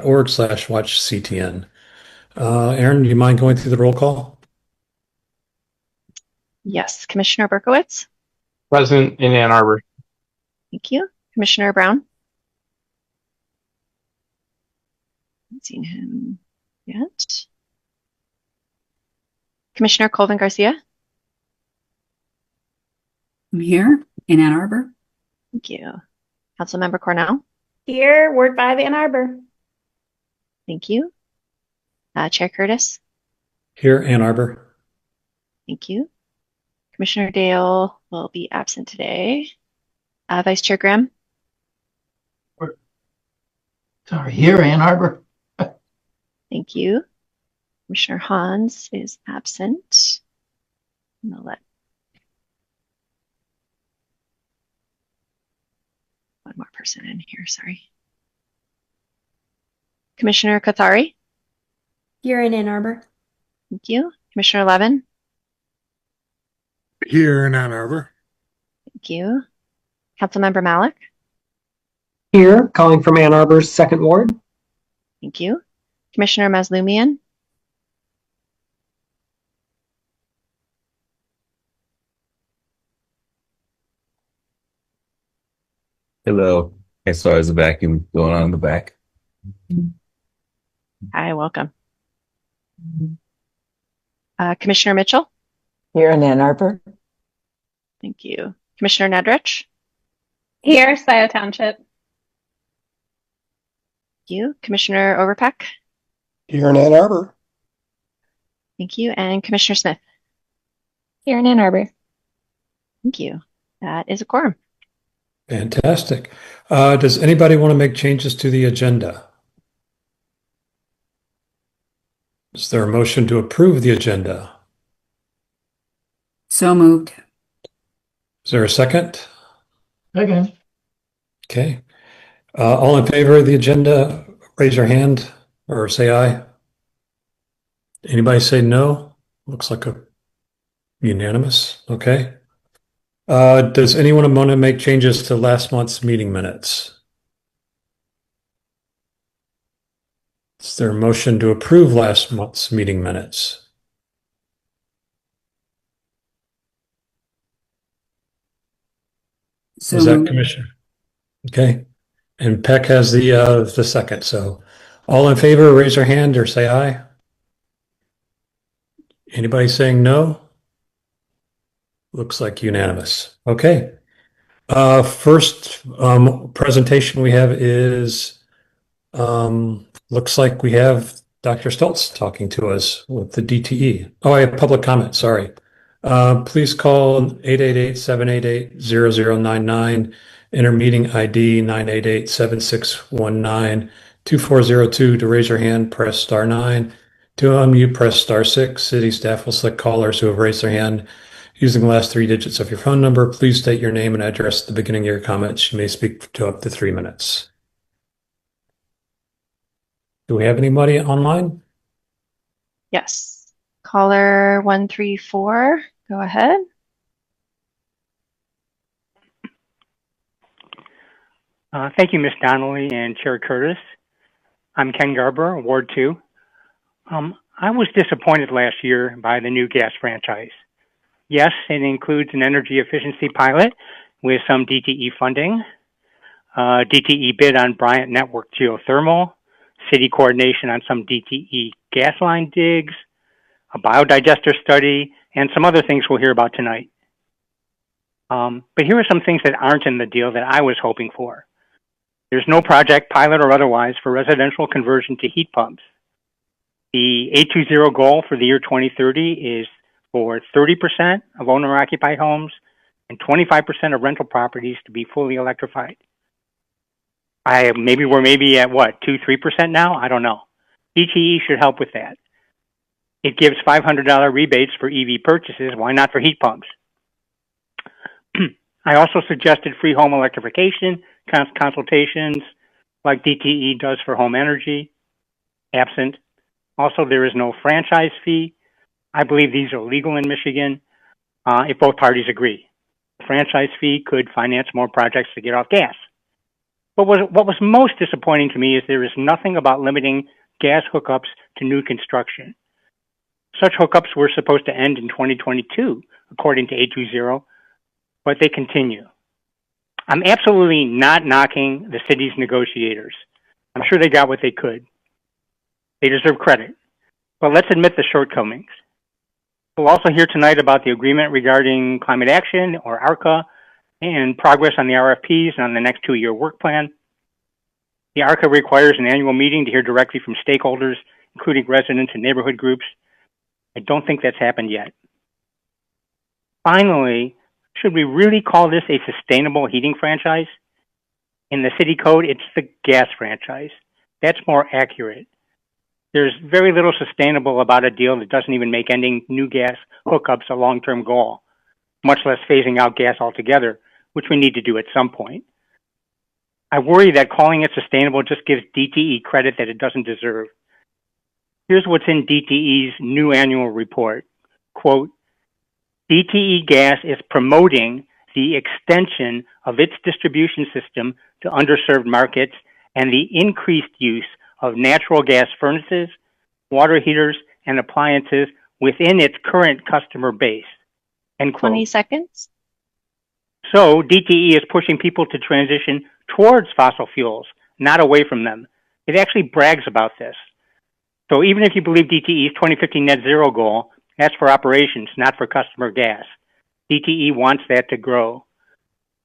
org/watchctn. Aaron, do you mind going through the roll call? Yes. Commissioner Berkowitz. Present in Ann Arbor. Thank you. Commissioner Brown. Haven't seen him yet. Commissioner Colvin Garcia. I'm here in Ann Arbor. Thank you. Councilmember Cornell. Here, Ward 5, Ann Arbor. Thank you. Chair Curtis. Here, Ann Arbor. Thank you. Commissioner Dale will be absent today. Vice Chair Graham. Sorry, here, Ann Arbor. Thank you. Commissioner Hans is absent. I'm gonna let one more person in here, sorry. Commissioner Kathari. Here in Ann Arbor. Thank you. Commissioner Levin. Here in Ann Arbor. Thank you. Councilmember Malik. Here, calling from Ann Arbor's 2nd Ward. Thank you. Commissioner Mazlumian. Hello. I saw there's a vacuum going on in the back. Hi, welcome. Commissioner Mitchell. Here in Ann Arbor. Thank you. Commissioner Nedrich. Here, Scioto Township. Thank you. Commissioner Overpeck. Here in Ann Arbor. Thank you. And Commissioner Smith. Here in Ann Arbor. Thank you. That is a quorum. Fantastic. Does anybody want to make changes to the agenda? Is there a motion to approve the agenda? So moved. Is there a second? Second. Okay. All in favor of the agenda, raise your hand or say aye. Anybody say no? Looks like a unanimous. Okay. Does anyone want to make changes to last month's meeting minutes? Is there a motion to approve last month's meeting minutes? So Is that moved. Commissioner? Okay. And Peck has the second. So all in favor, raise your hand or say aye. Anybody saying no? Looks like unanimous. Okay. First presentation we have is looks like we have Dr. Stoltz talking to us with the DTE. Oh, I have public comment. Sorry. Please call 888-788-0099. Enter meeting ID 988-7619-2402 to raise your hand. Press star 9. To unmute, press star 6. City staff will select callers who have raised their hand using the last 3 digits of your phone number. Please state your name and address at the beginning of your comments. You may speak to up to 3 minutes. Do we have anybody online? Yes. Caller 134. Go ahead. Thank you, Ms. Donnelly and Chair Curtis. I'm Ken Garber, Ward 2. I was disappointed last year by the new gas franchise. Yes, it includes an energy efficiency pilot with some DTE funding, DTE bid on Bryant Network geothermal, city coordination on some DTE gas line digs, a biodigester study, and some other things we'll hear about tonight. But here are some things that aren't in the deal that I was hoping for. There's no project, pilot or otherwise, for residential conversion to heat pumps. The 820 goal for the year 2030 is for 30% of owner-occupied homes and 25% of rental properties to be fully electrified. We're at what, 2-3% now? I don't know. DTE should help with that. It gives $500 rebates for EV purchases. Why not for heat pumps? I also suggested free home electrification consultations like DTE does for home energy. Absent. Also, there is no franchise fee. I believe these are legal in Michigan if both parties agree. The franchise fee could finance more projects to get off gas. What was most disappointing to me is there is nothing about limiting gas hookups to new construction. Such hookups were supposed to end in 2022, according to 820, but they continue. I'm absolutely not knocking the city's negotiators. I'm sure they got what they could. They deserve credit. But let's admit the shortcomings. We'll also hear tonight about the agreement regarding climate action, or ARCA, and progress on the RFPs and on the next 2-year work plan. The ARCA requires an annual meeting to hear directly from stakeholders, including residents and neighborhood groups. I don't think that's happened yet. Finally, should we really call this a sustainable heating franchise? In the city code, it's the gas franchise. That's more accurate. There's very little sustainable about a deal that doesn't even make ending new gas hookups a long-term goal, much less phasing out gas altogether, which we need to do at some point. I worry that calling it sustainable just gives DTE credit that it doesn't deserve. Here's what's in DTE's new annual report. Quote, DTE Gas is promoting the extension of its distribution system to underserved markets and the increased use of natural gas furnaces, water heaters, and appliances within its current customer base. End quote. 20 seconds. So DTE is pushing people to transition towards fossil fuels, not away from them. It actually brags about this. So even if you believe DTE's 2050 net zero goal, that's for operations, not for customer gas. DTE wants that to grow.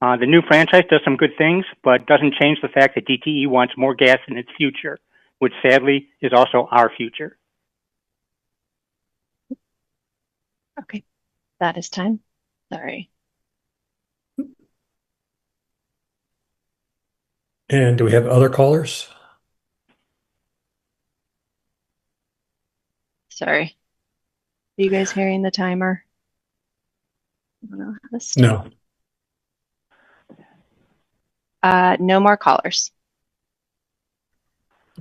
The new franchise does some good things, but doesn't change the fact that DTE wants more gas in its future, which sadly is also our future. Okay, that is time. Sorry. And do we have other callers? Sorry. Are you guys hearing the timer? I don't know how this. No. No more callers.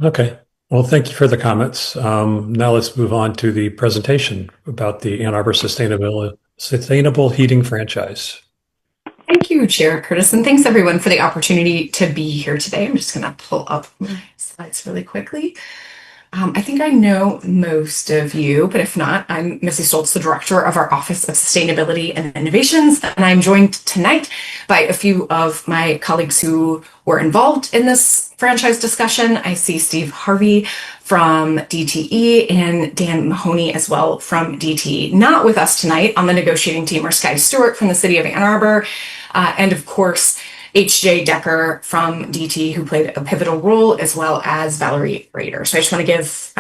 Okay. Well, thank you for the comments. Now let's move on to the presentation about the Ann Arbor Sustainable Heating Franchise. Thank you, Chair Curtis, and thanks everyone for the opportunity to be here today. I'm just going to pull up my slides really quickly. I think I know most of you, but if not, I'm Missy Stoltz, the Director of our Office of Sustainability and Innovations, and I'm joined tonight by a few of my colleagues who were involved in this franchise discussion. I see Steve Harvey from DTE and Dan Mahoney as well from DTE. Not with us tonight on the negotiating team are Sky Stewart from the City of Ann Arbor, and of course, H.J. Decker from DT, who played a pivotal role, as well as Valerie Rader. So I just want to give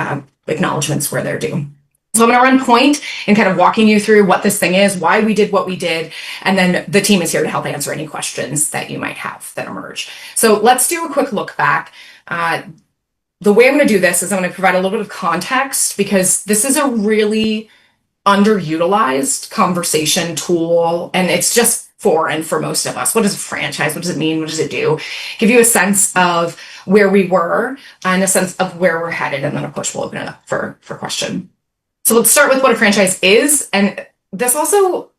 acknowledgements where they're due. So I'm going to run point in kind of walking you through what this thing is, why we did what we did, and then the team is here to help answer any questions that you might have that emerge. So let's do a quick look back. The way I'm going to do this is I'm going to provide a little bit of context because this is a really underutilized conversation tool, and it's just foreign for most of us. What is a franchise? What does it mean? What does it do? Give you a sense of where we were and a sense of where we're headed. And then of course we'll open it up for question. So let's start with what a franchise is. And this also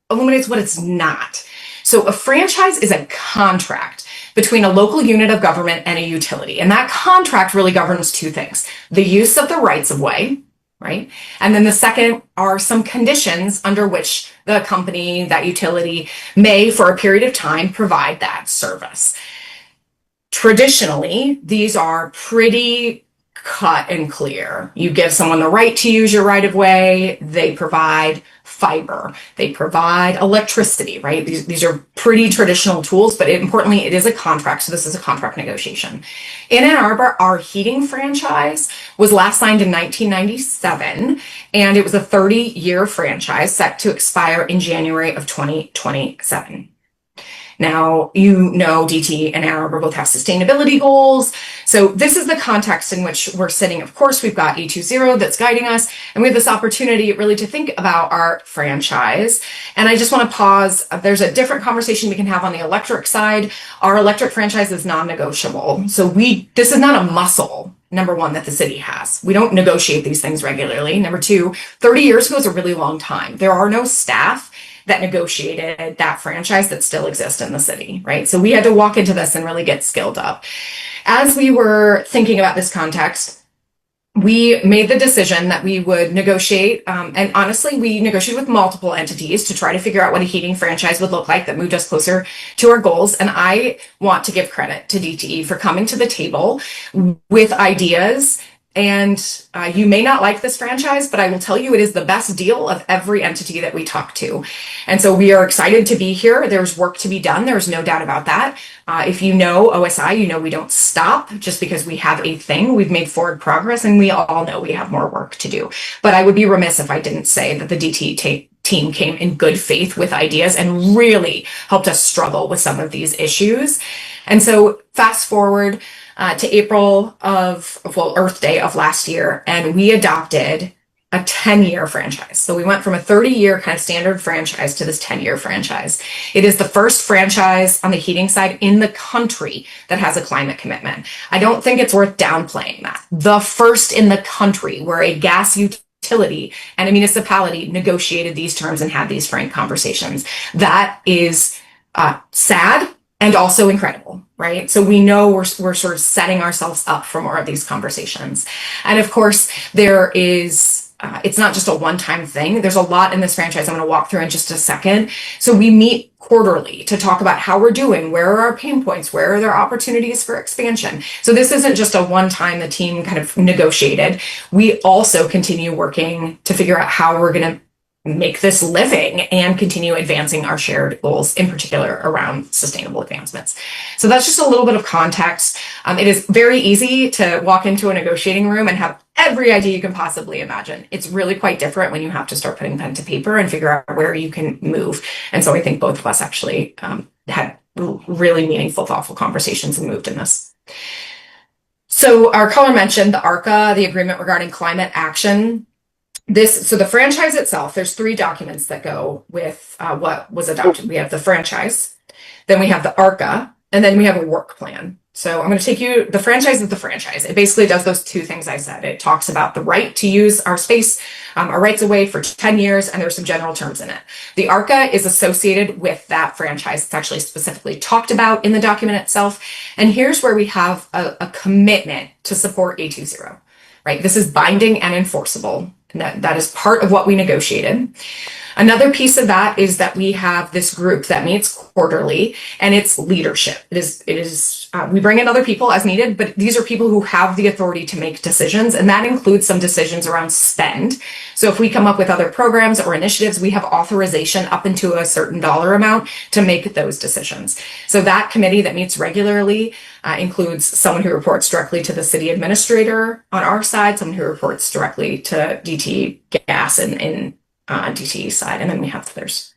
illuminates what it's not. So a franchise is a contract between a local unit of government and a utility. And that contract really governs two things: the use of the rights of way, right? And then the second are some conditions under which the company, that utility, may, for a period of time, provide that service. Traditionally, these are pretty cut and clear. You give someone the right to use your right of way, they provide fiber, they provide electricity, right? These are pretty traditional tools, but importantly, it is a contract. So this is a contract negotiation. In Ann Arbor, our heating franchise was last signed in 1997, and it was a 30-year franchise set to expire in January of 2027. Now, you know DT and Ann Arbor both have sustainability goals. So this is the context in which we're sitting. Of course, we've got E20 that's guiding us, and we have this opportunity really to think about our franchise. And I just want to pause. There's a different conversation we can have on the electric side. Our electric franchise is non-negotiable. So this is not a muscle, number one, that the city has. We don't negotiate these things regularly. Number two, 30 years ago is a really long time. There are no staff that negotiated that franchise that still exists in the city, right? So we had to walk into this and really get skilled up. As we were thinking about this context, we made the decision that we would negotiate, and honestly, we negotiated with multiple entities to try to figure out what a heating franchise would look like that moved us closer to our goals. And I want to give credit to DTE for coming to the table with ideas. And you may not like this franchise, but I will tell you it is the best deal of every entity that we talk to. And so we are excited to be here. There's work to be done. There's no doubt about that. If you know OSI, you know we don't stop just because we have a thing. We've made forward progress, and we all know we have more work to do. But I would be remiss if I didn't say that the DTE team came in good faith with ideas and really helped us struggle with some of these issues. And so fast forward to April Earth Day of last year, and we adopted a 10-year franchise. So we went from a 30-year kind of standard franchise to this 10-year franchise. It is the first franchise on the heating side in the country that has a climate commitment. I don't think it's worth downplaying that. The first in the country where a gas utility and a municipality negotiated these terms and had these frank conversations. That is sad and also incredible, right? So we know we're sort of setting ourselves up for more of these conversations. And of course, there is, it's not just a one-time thing. There's a lot in this franchise I'm going to walk through in just a second. So we meet quarterly to talk about how we're doing, where are our pain points, where are there opportunities for expansion. So this isn't just a one-time the team kind of negotiated. We also continue working to figure out how we're going to make this living and continue advancing our shared goals, in particular around sustainable advancements. So that's just a little bit of context. It is very easy to walk into a negotiating room and have every idea you can possibly imagine. It's really quite different when you have to start putting pen to paper and figure out where you can move. And so I think both of us actually had really meaningful, thoughtful conversations and moved in this. So our caller mentioned the ARCA, the Agreement Regarding Climate Action. So the franchise itself, there's 3 documents that go with what was adopted. We have the franchise, then we have the ARCA, and then we have a work plan. So I'm going to take you, the franchise is the franchise. It basically does those 2 things I said. It talks about the right to use our space, our rights of way for 10 years, and there's some general terms in it. The ARCA is associated with that franchise. It's actually specifically talked about in the document itself. And here's where we have a commitment to support A20, right? This is binding and enforceable. And that is part of what we negotiated. Another piece of that is that we have this group that meets quarterly, and it's leadership. We bring in other people as needed, but these are people who have the authority to make decisions, and that includes some decisions around spend. So if we come up with other programs or initiatives, we have authorization up into a certain dollar amount to make those decisions. So that committee that meets regularly includes someone who reports directly to the city administrator on our side, someone who reports directly to DTE Gas and DTE side, and then we have others.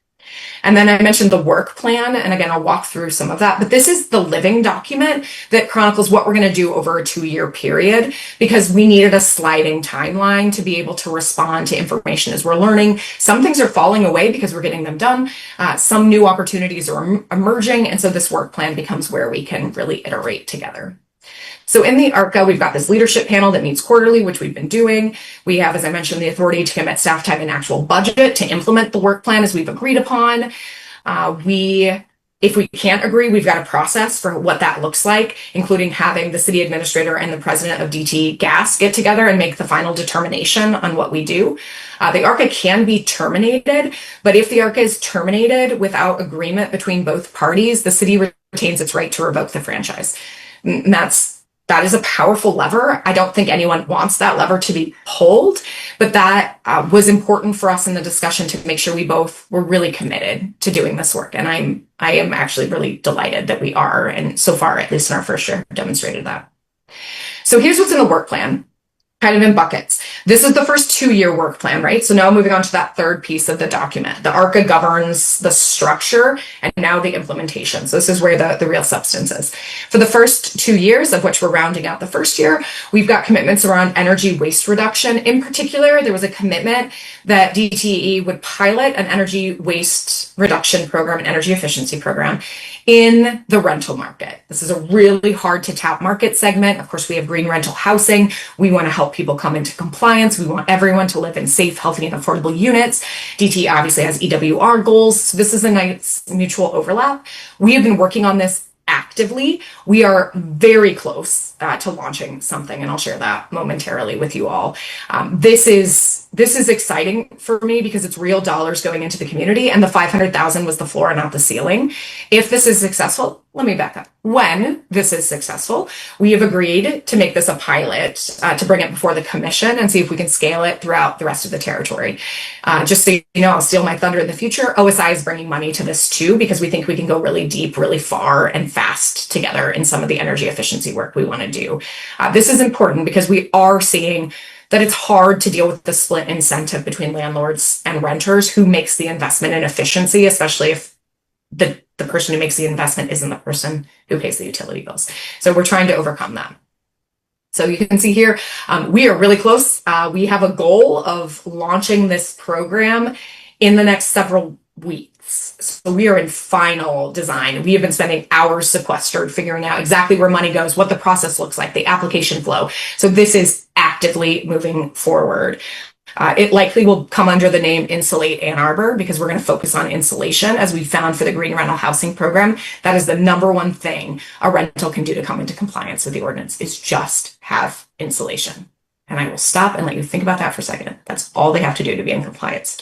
And then I mentioned the work plan, and again, I'll walk through some of that, but this is the living document that chronicles what we're going to do over a 2-year period, because we needed a sliding timeline to be able to respond to information as we're learning. Some things are falling away because we're getting them done. Some new opportunities are emerging, and so this work plan becomes where we can really iterate together. So in the ARCA, we've got this leadership panel that meets quarterly, which we've been doing. We have, as I mentioned, the authority to commit staff time and actual budget to implement the work plan as we've agreed upon. If we can't agree, we've got a process for what that looks like, including having the city administrator and the president of DTE Gas get together and make the final determination on what we do. The ARCA can be terminated, but if the ARCA is terminated without agreement between both parties, the city retains its right to revoke the franchise. And that is a powerful lever. I don't think anyone wants that lever to be pulled, but that was important for us in the discussion to make sure we both were really committed to doing this work. And I am actually really delighted that we are, and so far, at least in our first year, demonstrated that. So here's what's in the work plan, kind of in buckets. This is the first 2-year work plan, right? So now moving on to that third piece of the document. The ARCA governs the structure and now the implementation. So this is where the real substance is. For the first 2 years, of which we're rounding out the first year, we've got commitments around energy waste reduction. In particular, there was a commitment that DTE would pilot an energy waste reduction program, an energy efficiency program in the rental market. This is a really hard to tap market segment. Of course, we have green rental housing. We want to help people come into compliance. We want everyone to live in safe, healthy, and affordable units. DT obviously has EWR goals. So this is a nice mutual overlap. We have been working on this actively. We are very close to launching something, and I'll share that momentarily with you all. This is exciting for me because it's real dollars going into the community, and the 500,000 was the floor and not the ceiling. If this is successful, let me back up. When this is successful, we have agreed to make this a pilot, to bring it before the commission and see if we can scale it throughout the rest of the territory. Just so you know, I'll steal my thunder in the future. OSI is bringing money to this too, because we think we can go really deep, really far, and fast together in some of the energy efficiency work we want to do. This is important because we are seeing that it's hard to deal with the split incentive between landlords and renters who makes the investment in efficiency, especially if the person who makes the investment isn't the person who pays the utility bills. So we're trying to overcome that. So you can see here, we are really close. We have a goal of launching this program in the next several weeks. So we are in final design. We have been spending hours sequestered figuring out exactly where money goes, what the process looks like, the application flow. So this is actively moving forward. It likely will come under the name Insulate Ann Arbor because we're going to focus on insulation, as we found for the green rental housing program. That is the number one thing a rental can do to come into compliance with the ordinance, is just have insulation. And I will stop and let you think about that for a second. That's all they have to do to be in compliance.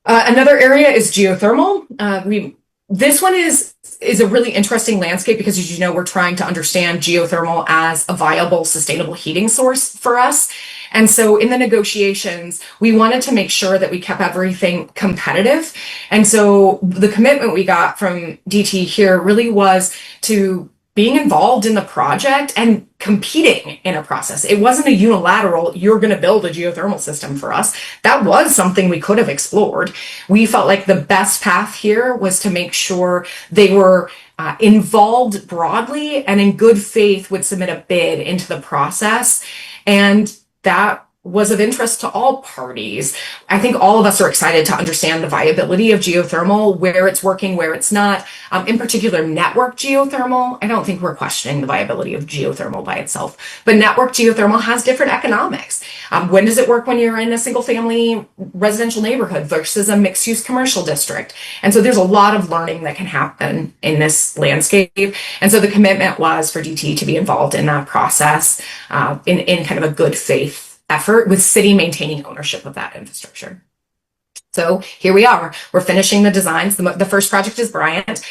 Another area is geothermal. This one is a really interesting landscape because, as you know, we're trying to understand geothermal as a viable, sustainable heating source for us. And so in the negotiations, we wanted to make sure that we kept everything competitive. And so the commitment we got from DT here really was to being involved in the project and competing in a process. It wasn't a unilateral, you're going to build a geothermal system for us. That was something we could have explored. We felt like the best path here was to make sure they were involved broadly and in good faith would submit a bid into the process. And that was of interest to all parties. I think all of us are excited to understand the viability of geothermal, where it's working, where it's not. In particular, network geothermal. I don't think we're questioning the viability of geothermal by itself, but network geothermal has different economics. When does it work when you're in a single family residential neighborhood versus a mixed use commercial district? And so there's a lot of learning that can happen in this landscape. And so the commitment was for DT to be involved in that process, in kind of a good faith effort, with city maintaining ownership of that infrastructure. So here we are. We're finishing the designs. The first project is Bryant.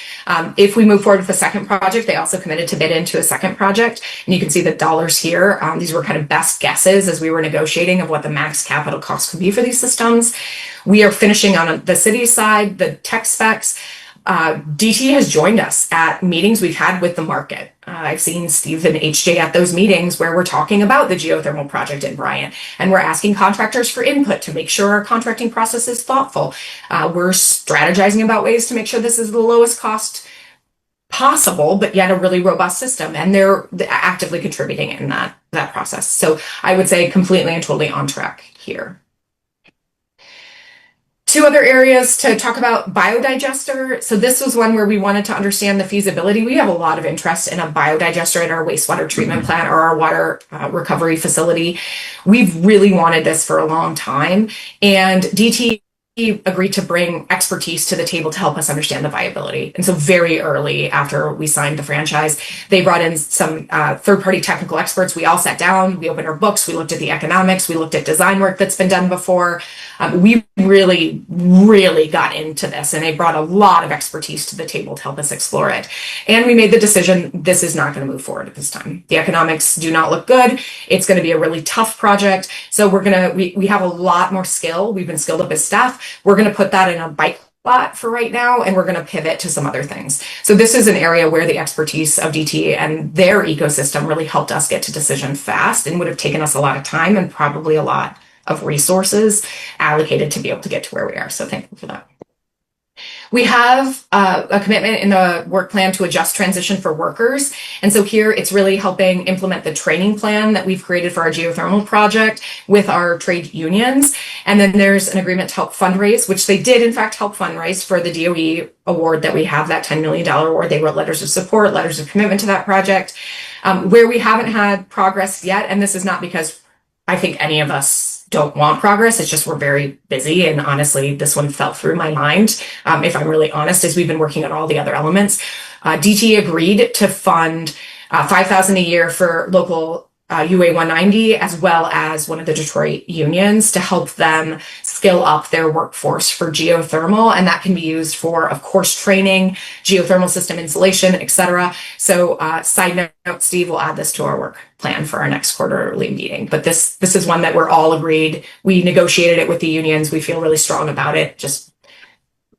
If we move forward with the second project, they also committed to bid into a second project. And you can see the dollars here. These were kind of best guesses as we were negotiating of what the max capital cost could be for these systems. We are finishing on the city side, the tech specs. DT has joined us at meetings we've had with the market. I've seen Steve and HJ at those meetings where we're talking about the geothermal project in Bryant, and we're asking contractors for input to make sure our contracting process is thoughtful. We're strategizing about ways to make sure this is the lowest cost possible, but yet a really robust system. And they're actively contributing in that process. So I would say completely and totally on track here. Two other areas to talk about: biodigester. So this was one where we wanted to understand the feasibility. We have a lot of interest in a biodigester at our wastewater treatment plant or our water recovery facility. We've really wanted this for a long time, and DT agreed to bring expertise to the table to help us understand the viability. And so very early after we signed the franchise, they brought in some third-party technical experts. We all sat down, we opened our books, we looked at the economics, we looked at design work that's been done before. We really, really got into this, and they brought a lot of expertise to the table to help us explore it. And we made the decision, this is not going to move forward at this time. The economics do not look good. It's going to be a really tough project. So we have a lot more skill. We've been skilled up as staff. We're going to put that in a bike lot for right now, and we're going to pivot to some other things. So this is an area where the expertise of DT and their ecosystem really helped us get to decision fast, and would have taken us a lot of time and probably a lot of resources allocated to be able to get to where we are. So thank you for that. We have a commitment in the work plan to adjust transition for workers. And so here it's really helping implement the training plan that we've created for our geothermal project with our trade unions. And then there's an agreement to help fundraise, which they did in fact help fundraise for the DOE award that we have, that $10 million award. They wrote letters of support, letters of commitment to that project. Where we haven't had progress yet, and this is not because I think any of us don't want progress. It's just we're very busy. And honestly, this one fell through my mind. If I'm really honest, as we've been working on all the other elements, DT agreed to fund $5,000 a year for local UA 190, as well as one of the Detroit unions to help them skill up their workforce for geothermal. And that can be used for, of course, training, geothermal system installation, etc. So side note, Steve will add this to our work plan for our next quarterly meeting. But this is one that we're all agreed. We negotiated it with the unions. We feel really strong about it. Just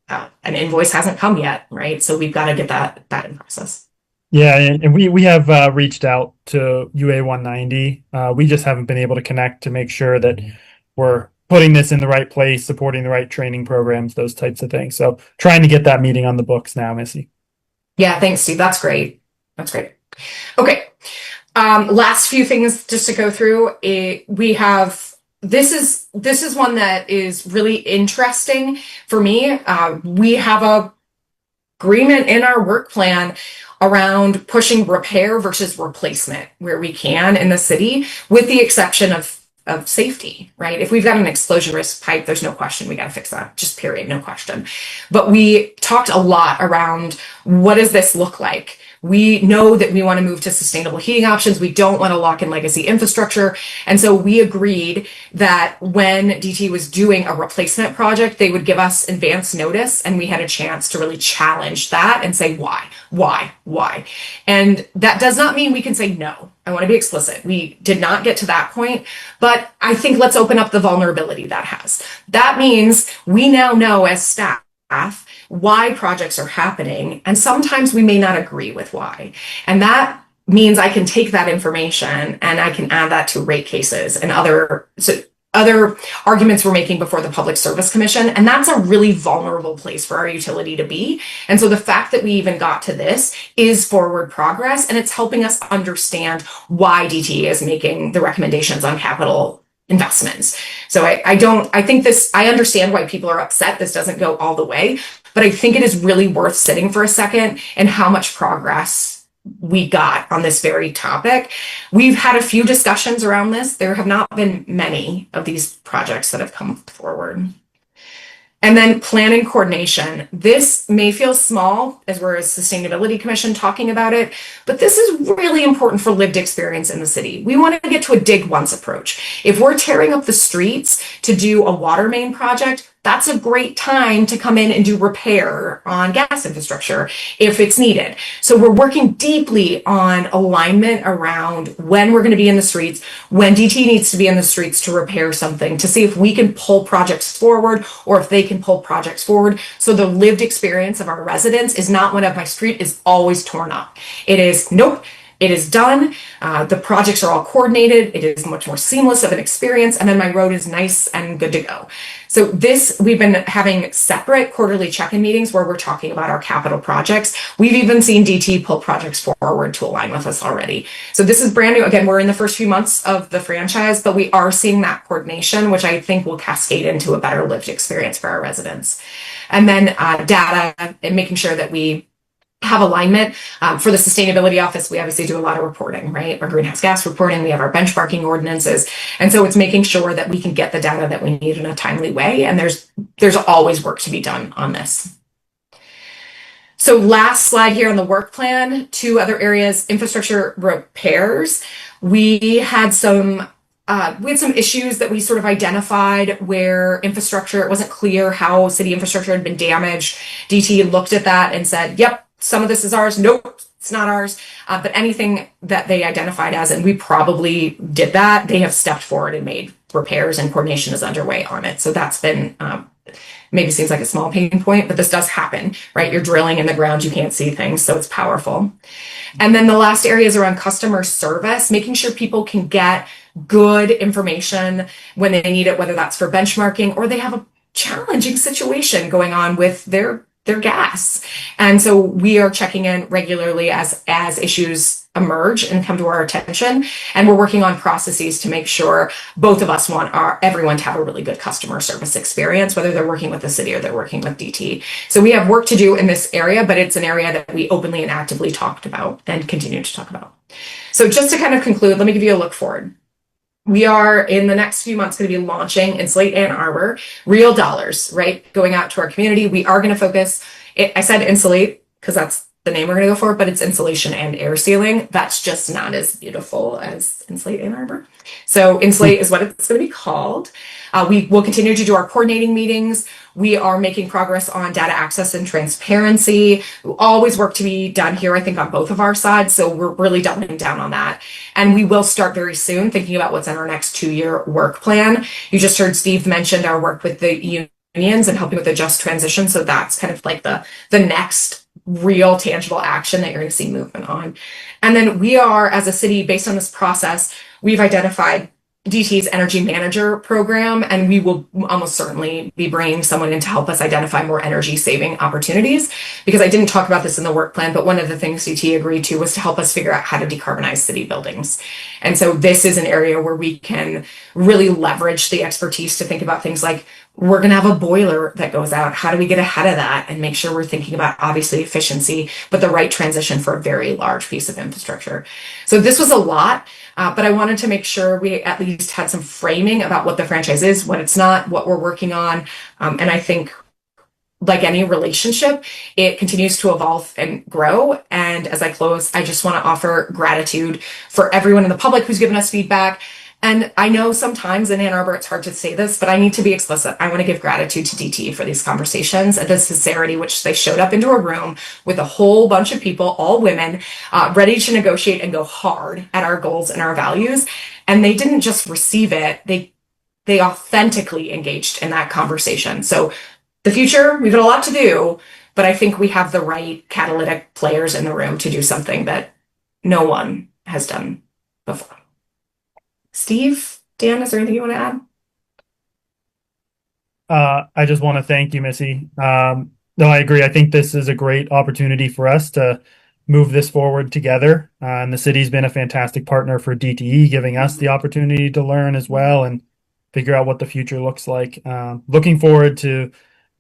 an invoice hasn't come yet, right? So we've got to get that in process. Yeah, and we have reached out to UA 190. We just haven't been able to connect to make sure that we're putting this in the right place, supporting the right training programs, those types of things. So trying to get that meeting on the books now, Missy. Yeah, thanks, Steve. That's great. That's great. Okay. Last few things just to go through. We have this is one that is really interesting for me. We have a agreement in our work plan around pushing repair versus replacement where we can in the city, with the exception of safety, right? If we've got an explosion risk pipe, there's no question we got to fix that, just period, no question. But we talked a lot around what does this look like? We know that we want to move to sustainable heating options. We don't want to lock in legacy infrastructure. And so we agreed that when DT was doing a replacement project, they would give us advance notice, and we had a chance to really challenge that and say, why? And that does not mean we can say no. I want to be explicit. We did not get to that point, but I think let's open up the vulnerability that has. That means we now know as staff why projects are happening, and sometimes we may not agree with why. And that means I can take that information and I can add that to rate cases and other arguments we're making before the Public Service Commission. And that's a really vulnerable place for our utility to be. And so the fact that we even got to this is forward progress, and it's helping us understand why DT is making the recommendations on capital investments. So I understand why people are upset this doesn't go all the way, but I think it is really worth sitting for a second and how much progress we got on this very topic. We've had a few discussions around this. There have not been many of these projects that have come forward. And then planning coordination. This may feel small as we're a sustainability commission talking about it, but this is really important for lived experience in the city. We want to get to a dig once approach. If we're tearing up the streets to do a water main project, that's a great time to come in and do repair on gas infrastructure if it's needed. So we're working deeply on alignment around when we're going to be in the streets, when DT needs to be in the streets to repair something, to see if we can pull projects forward or if they can pull projects forward. So the lived experience of our residents is not one of my street is always torn up. It is, nope. It is done. The projects are all coordinated. It is much more seamless of an experience. And then my road is nice and good to go. So we've been having separate quarterly check-in meetings where we're talking about our capital projects. We've even seen DT pull projects forward to align with us already. So this is brand new. Again, we're in the first few months of the franchise, but we are seeing that coordination, which I think will cascade into a better lived experience for our residents. And then data and making sure that we have alignment. For the sustainability office, we obviously do a lot of reporting, right? Our greenhouse gas reporting, we have our benchmarking ordinances. And so it's making sure that we can get the data that we need in a timely way. And there's always work to be done on this. So last slide here on the work plan, 2 other areas, infrastructure repairs. We had some issues that we sort of identified where infrastructure, it wasn't clear how city infrastructure had been damaged. DT looked at that and said, yep, some of this is ours. Nope, it's not ours. But anything that they identified as, and we probably did that, they have stepped forward and made repairs, and coordination is underway on it. So that's been, maybe seems like a small pain point, but this does happen, right? You're drilling in the ground, you can't see things, so it's powerful. And then the last area is around customer service, making sure people can get good information when they need it, whether that's for benchmarking or they have a challenging situation going on with their their gas. And so we are checking in regularly as issues emerge and come to our attention. And we're working on processes to make sure both of us want everyone to have a really good customer service experience, whether they're working with the city or they're working with DT. So we have work to do in this area, but it's an area that we openly and actively talked about and continue to talk about. So just to kind of conclude, let me give you a look forward. We are in the next few months going to be launching Insulate Ann Arbor, real dollars, right? Going out to our community. We are going to focus, I said insulate because that's the name we're going to go for, but it's insulation and air sealing. That's just not as beautiful as Insulate Ann Arbor. So Insulate is what it's going to be called. We will continue to do our coordinating meetings. We are making progress on data access and transparency. Always work to be done here, I think, on both of our sides. So we're really doubling down on that. And we will start very soon thinking about what's in our next 2-year work plan. You just heard Steve mention our work with the unions and helping with the just transition. So that's kind of like the next real tangible action that you're going to see movement on. And then we are, as a city, based on this process, we've identified DT's energy manager program, and we will almost certainly be bringing someone in to help us identify more energy saving opportunities, because I didn't talk about this in the work plan, but one of the things DT agreed to was to help us figure out how to decarbonize city buildings. And so this is an area where we can really leverage the expertise to think about things like, we're going to have a boiler that goes out. How do we get ahead of that and make sure we're thinking about obviously efficiency, but the right transition for a very large piece of infrastructure. So this was a lot, but I wanted to make sure we at least had some framing about what the franchise is, what it's not, what we're working on. And I think, like any relationship, it continues to evolve and grow. And as I close, I just want to offer gratitude for everyone in the public who's given us feedback. And I know sometimes in Ann Arbor, it's hard to say this, but I need to be explicit. I want to give gratitude to DT for these conversations and the sincerity which they showed up into a room with a whole bunch of people, all women, ready to negotiate and go hard at our goals and our values. And they didn't just receive it, they authentically engaged in that conversation. So the future, we've got a lot to do, but I think we have the right catalytic players in the room to do something that no one has done before. Steve, Dan, is there anything you want to add? I just want to thank you, Missy. No, I agree. I think this is a great opportunity for us to move this forward together. And the city's been a fantastic partner for DTE, giving us the opportunity to learn as well and figure out what the future looks like. Looking forward to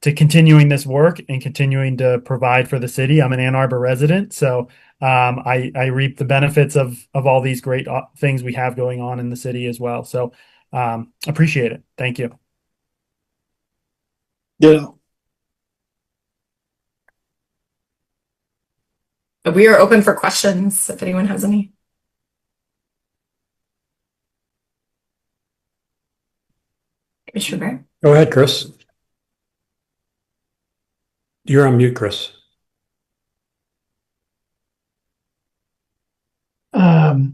continuing this work and continuing to provide for the city. I'm an Ann Arbor resident, so I reap the benefits of all these great things we have going on in the city as well. So appreciate it. Thank you. Yeah. We are open for questions if anyone has any. Commissioner Bear? Go ahead, Chris. You're on mute, Chris.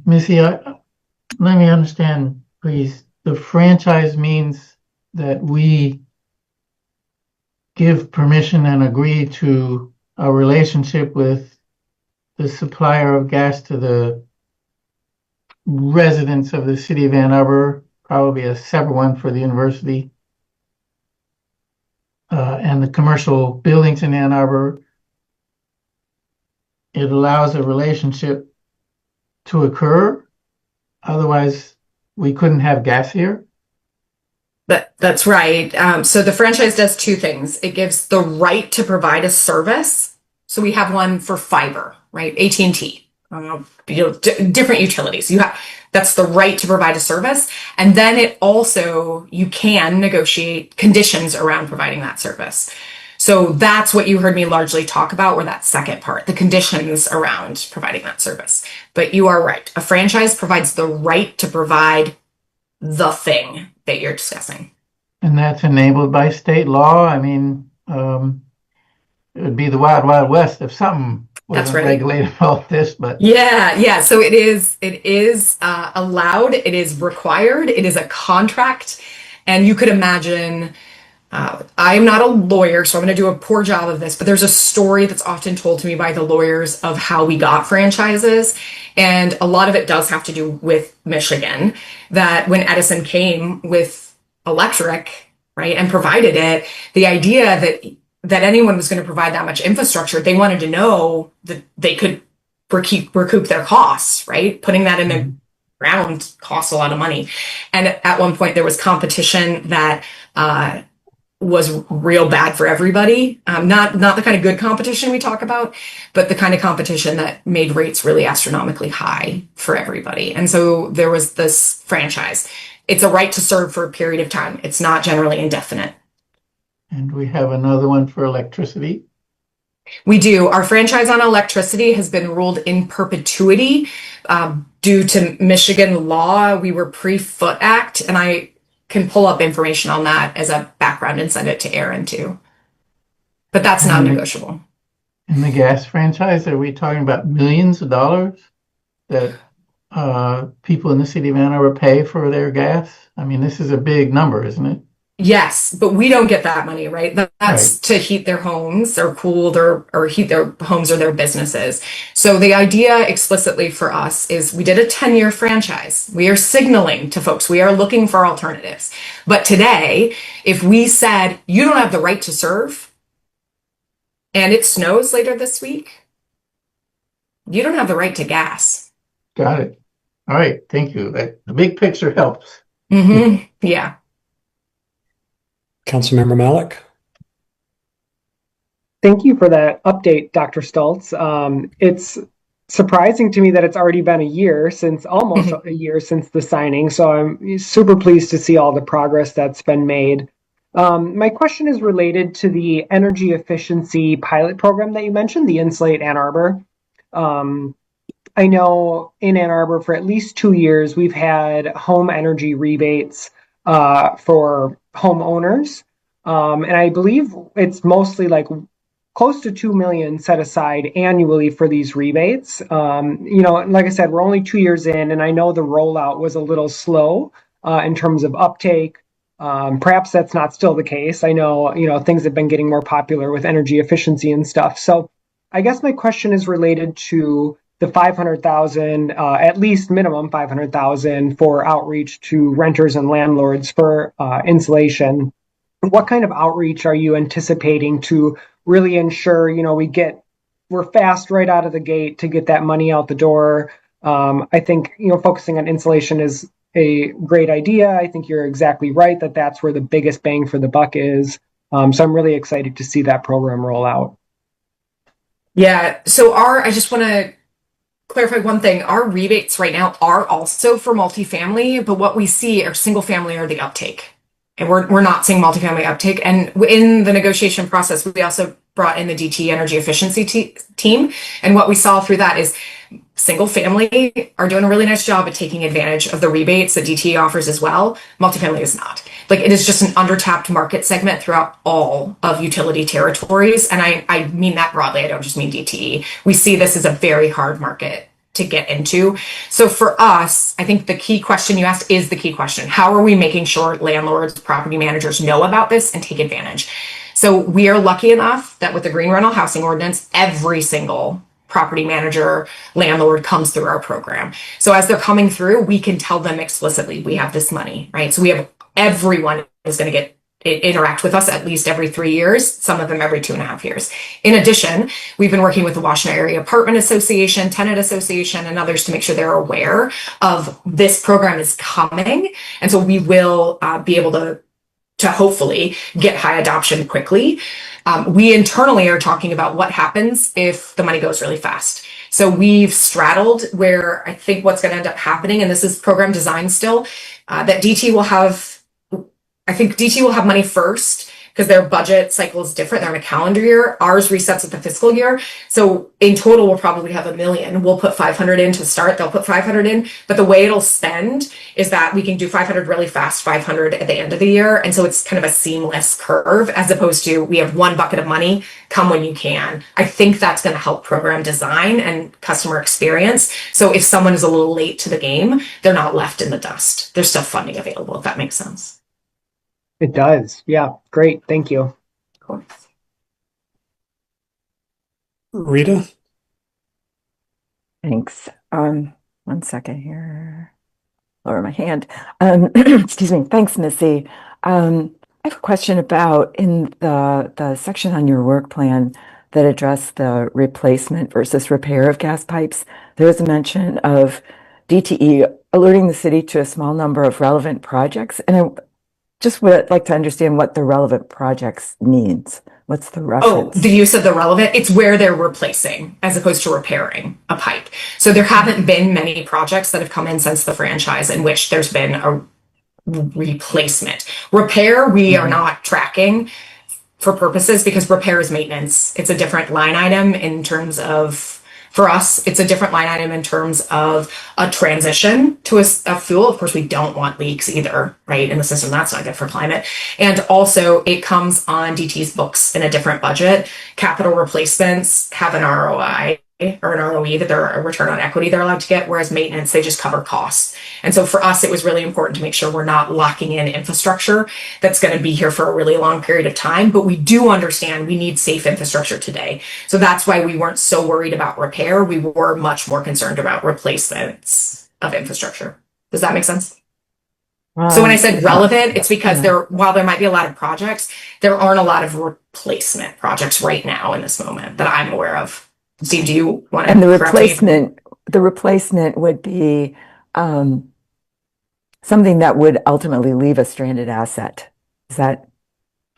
Missy, let me understand, please. The franchise means that we give permission and agree to a relationship with the supplier of gas to the residents of the city of Ann Arbor, probably a separate one for the university, and the commercial buildings in Ann Arbor. It allows a relationship to occur. Otherwise, we couldn't have gas here. That's right. So the franchise does two things. It gives the right to provide a service. So we have one for fiber, right? AT&T, different utilities. That's the right to provide a service. And then it also, you can negotiate conditions around providing that service. So that's what you heard me largely talk about, or that second part, the conditions around providing that service. But you are right. A franchise provides the right to provide the thing that you're discussing. And that's enabled by state law. I mean, it would be the wild, wild west if something wasn't regulated all this, but yeah. So it is allowed. It is required. It is a contract. And you could imagine, I'm not a lawyer, so I'm going to do a poor job of this, but there's a story that's often told to me by the lawyers of how we got franchises. And a lot of it does have to do with Michigan, that when Edison came with electric, right, and provided it, the idea that anyone was going to provide that much infrastructure. They wanted to know that they could recoup their costs, right? Putting that in the ground costs a lot of money. And at one point there was competition that was real bad for everybody. Not the kind of good competition we talk about, but the kind of competition that made rates really astronomically high for everybody. And so there was this franchise. It's a right to serve for a period of time. It's not generally indefinite. And we have another one for electricity. We do. Our franchise on electricity has been ruled in perpetuity due to Michigan law. We were pre-Foot Act, and I can pull up information on that as a background and send it to Aaron too. But that's not negotiable. In the gas franchise, are we talking about millions of dollars that people in the city of Ann Arbor pay for their gas? I mean, this is a big number, isn't it? Yes, but we don't get that money, right? That's Right. to heat their homes or cool or heat their homes or their businesses. So the idea explicitly for us is we did a 10-year franchise. We are signaling to folks, we are looking for alternatives. But today, if we said, you don't have the right to serve, and it snows later this week, you don't have the right to gas. Got it. All right. Thank you. The big picture helps. Yeah. Councilmember Malik? Thank you for that update, Dr. Stultz. It's surprising to me that it's already been almost a year since the signing. So I'm super pleased to see all the progress that's been made. My question is related to the energy efficiency pilot program that you mentioned, the Insulate Ann Arbor. I know in Ann Arbor for at least 2 years, we've had home energy rebates for homeowners. And I believe it's mostly like close to $2 million set aside annually for these rebates. Like I said, we're only 2 years in, and I know the rollout was a little slow in terms of uptake. Perhaps that's not still the case. I know, things have been getting more popular with energy efficiency and stuff. So I guess my question is related to the 500,000, at least minimum 500,000 for outreach to renters and landlords for insulation. What kind of outreach are you anticipating to really ensure, we're fast right out of the gate to get that money out the door? I think, focusing on insulation is a great idea. I think you're exactly right that that's where the biggest bang for the buck is. So I'm really excited to see that program roll out. Yeah. So I just want to clarify one thing. Our rebates right now are also for multifamily, but what we see are single family or the uptake. And we're not seeing multifamily uptake. And in the negotiation process, we also brought in the DTE energy efficiency team. And what we saw through that is single family are doing a really nice job at taking advantage of the rebates that DTE offers as well. Multifamily is not. Like, it is just an undertapped market segment throughout all of utility territories. And I mean that broadly. I don't just mean DTE. We see this as a very hard market to get into. So for us, I think the key question you asked is the key question. How are we making sure landlords, property managers know about this and take advantage? So we are lucky enough that with the Green Rental Housing Ordinance, every single property manager, landlord comes through our program. So as they're coming through, we can tell them explicitly, we have this money, right? So everyone is going to interact with us at least every 3 years, some of them every 2.5 years. In addition, we've been working with the Washington Area Apartment Association, Tenant Association, and others to make sure they're aware of this program is coming. And so we will be able to hopefully get high adoption quickly. We internally are talking about what happens if the money goes really fast. So we've straddled where I think what's going to end up happening, and this is program design still, that DT will have money first because their budget cycle is different. They're in a calendar year. Ours resets at the fiscal year. So in total, we'll probably have $1 million. We'll put 500 in to start. They'll put 500 in. But the way it'll spend is that we can do 500 really fast, 500 at the end of the year. And so it's kind of a seamless curve as opposed to we have one bucket of money, come when you can. I think that's going to help program design and customer experience. So if someone is a little late to the game, they're not left in the dust. There's still funding available, if that makes sense. It does. Yeah. Great. Thank you. Of course. Rita? Thanks. 1 second here. Lower my hand. Excuse me. Thanks, Missy. I I have a question about in the section on your work plan that addressed the replacement versus repair of gas pipes. There was a mention of DTE alerting the city to a small number of relevant projects, and I just would like to understand what the relevant projects means. What's the Oh, reference? the use of the relevant, it's where they're replacing as opposed to repairing a pipe. So there haven't been many projects that have come in since the franchise in which there's been a replacement. Repair, we are not tracking for purposes because repair is maintenance. It's a different line item in terms of, for us, it's a different line item in terms of a transition to a fuel. Of course, we don't want leaks either, right? In the system, that's not good for climate. And also it comes on DT's books in a different budget. Capital replacements have an ROI or an ROE that they're a return on equity they're allowed to get, whereas maintenance, they just cover costs. And so for us, it was really important to make sure we're not locking in infrastructure that's going to be here for a really long period of time. But we do understand we need safe infrastructure today. So that's why we weren't so worried about repair. We were much more concerned about replacements of infrastructure. Does that make sense? So when I said relevant, it's because while there might be a lot of projects, there aren't a lot of replacement projects right now in this moment that I'm aware of. Steve, do you want to? And the replacement would be something that would ultimately leave a stranded asset. Is that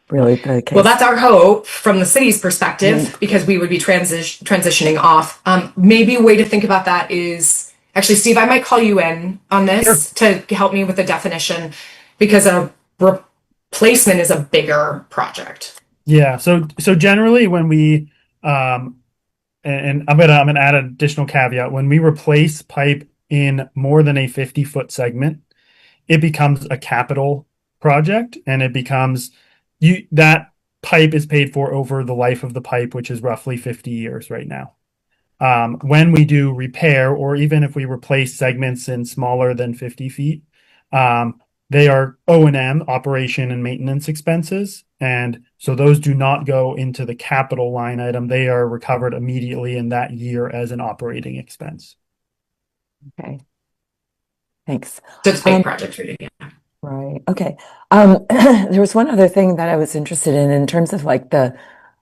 really the case? Well, that's our hope from the city's perspective, because we would be transitioning off. Maybe a way to think about that is, actually, Steve, I might call you in on this to help me with the definition, because a replacement is a bigger project. Yeah. So generally when we, and I'm gonna add an additional caveat. When we replace pipe in more than a 50-foot segment, it becomes a capital project, and it becomes that pipe is paid for over the life of the pipe, which is roughly 50 years right now. When we do repair, or even if we replace segments in smaller than 50 feet, they are O&M, operation and maintenance expenses. And so those do not go into the capital line item. They are recovered immediately in that year as an operating expense. Okay. Thanks. So it's a big project for you. Yeah. Right. Okay. There was one other thing that I was interested in terms of I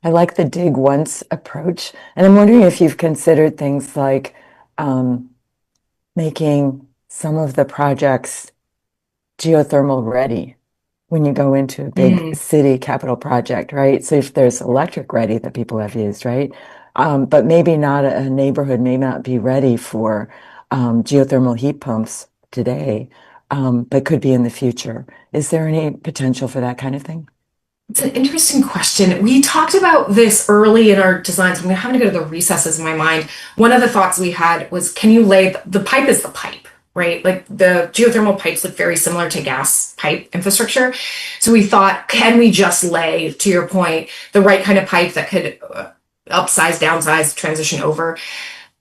like the dig once approach. And I'm wondering if you've considered things like making some of the projects geothermal ready when you go into a big city capital project, right? So if there's electric ready that people have used, right? But maybe not a neighborhood may not be ready for geothermal heat pumps today, but could be in the future. Is there any potential for that kind of thing? It's an interesting question. We talked about this early in our designs. I'm having to go to the recesses in my mind. One of the thoughts we had was, can you lay the pipe is the pipe, right? Like the geothermal pipes look very similar to gas pipe infrastructure. So we thought, can we just lay, to your point, the right kind of pipe that could upsize, downsize, transition over?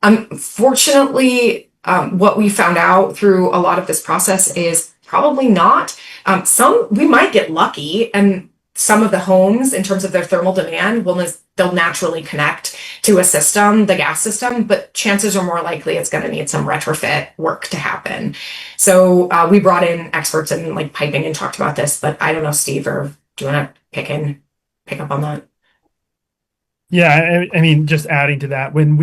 Unfortunately, what we found out through a lot of this process is probably not. We might get lucky, and some of the homes, in terms of their thermal demand, they'll naturally connect to a system, the gas system, but chances are more likely it's going to need some retrofit work to happen. So we brought in experts in like piping and talked about this, but I don't know, Steve, or do you want to pick up on that? Yeah, I mean, just adding to that, when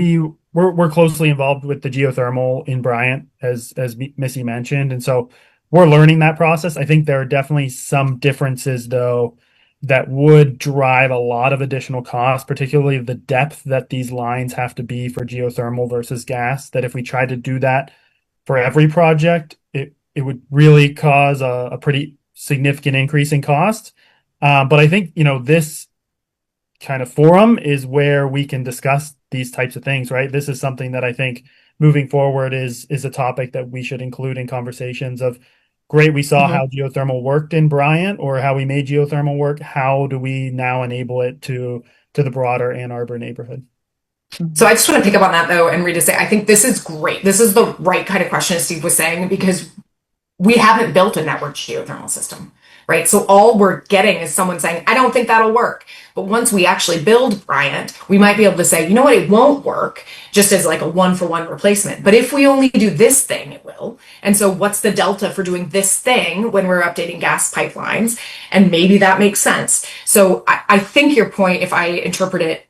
we're closely involved with the geothermal in Bryant, as Missy mentioned, and so we're learning that process. I think there are definitely some differences, though, that would drive a lot of additional costs, particularly the depth that these lines have to be for geothermal versus gas, that if we tried to do that for every project, it would really cause a pretty significant increase in cost. But I think, this kind of forum is where we can discuss these types of things, right? This is something that I think moving forward is a topic that we should include in conversations of, great, we saw how geothermal worked in Bryant, or how we made geothermal work. How do we now enable it to the broader Ann Arbor neighborhood? So I just want to pick up on that, though, and Rita say, I think this is great. This is the right kind of question, as Steve was saying, because we haven't built a network geothermal system. right? So all we're getting is someone saying, I don't think that'll work. But once we actually build Bryant, we might be able to say, you know what, it won't work, just as like a 1-for-1 replacement. But if we only do this thing, it will. And so what's the delta for doing this thing when we're updating gas pipelines? And maybe that makes sense. So I think your point, if I interpret it,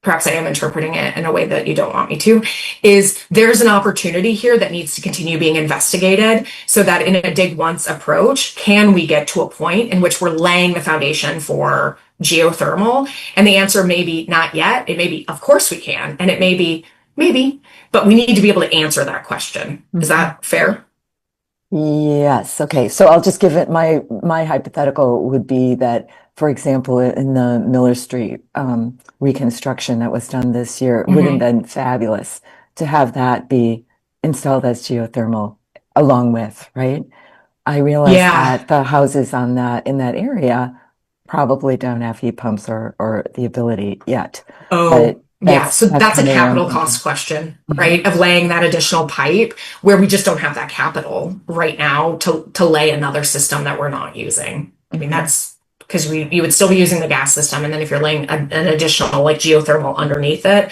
perhaps I am interpreting it in a way that you don't want me to, is there's an opportunity here that needs to continue being investigated so that in a dig once approach, can we get to a point in which we're laying the foundation for geothermal? And the answer may be not yet. It may be, of course we can. And it may be, maybe, but we need to be able to answer that question. Is that fair? Yes. Okay. So I'll just give it my hypothetical would be that, for example, in the Miller Street reconstruction that was done this year, it would have been fabulous to have that be installed as geothermal along with, right? I realize that the houses on that in that area probably don't have heat pumps or the ability yet. Oh, yeah. So that's a capital cost question, right? Of laying that additional pipe where we just don't have that capital right now to lay another system that we're not using. I mean, that's because you would still be using the gas system. And then if you're laying an additional like geothermal underneath it,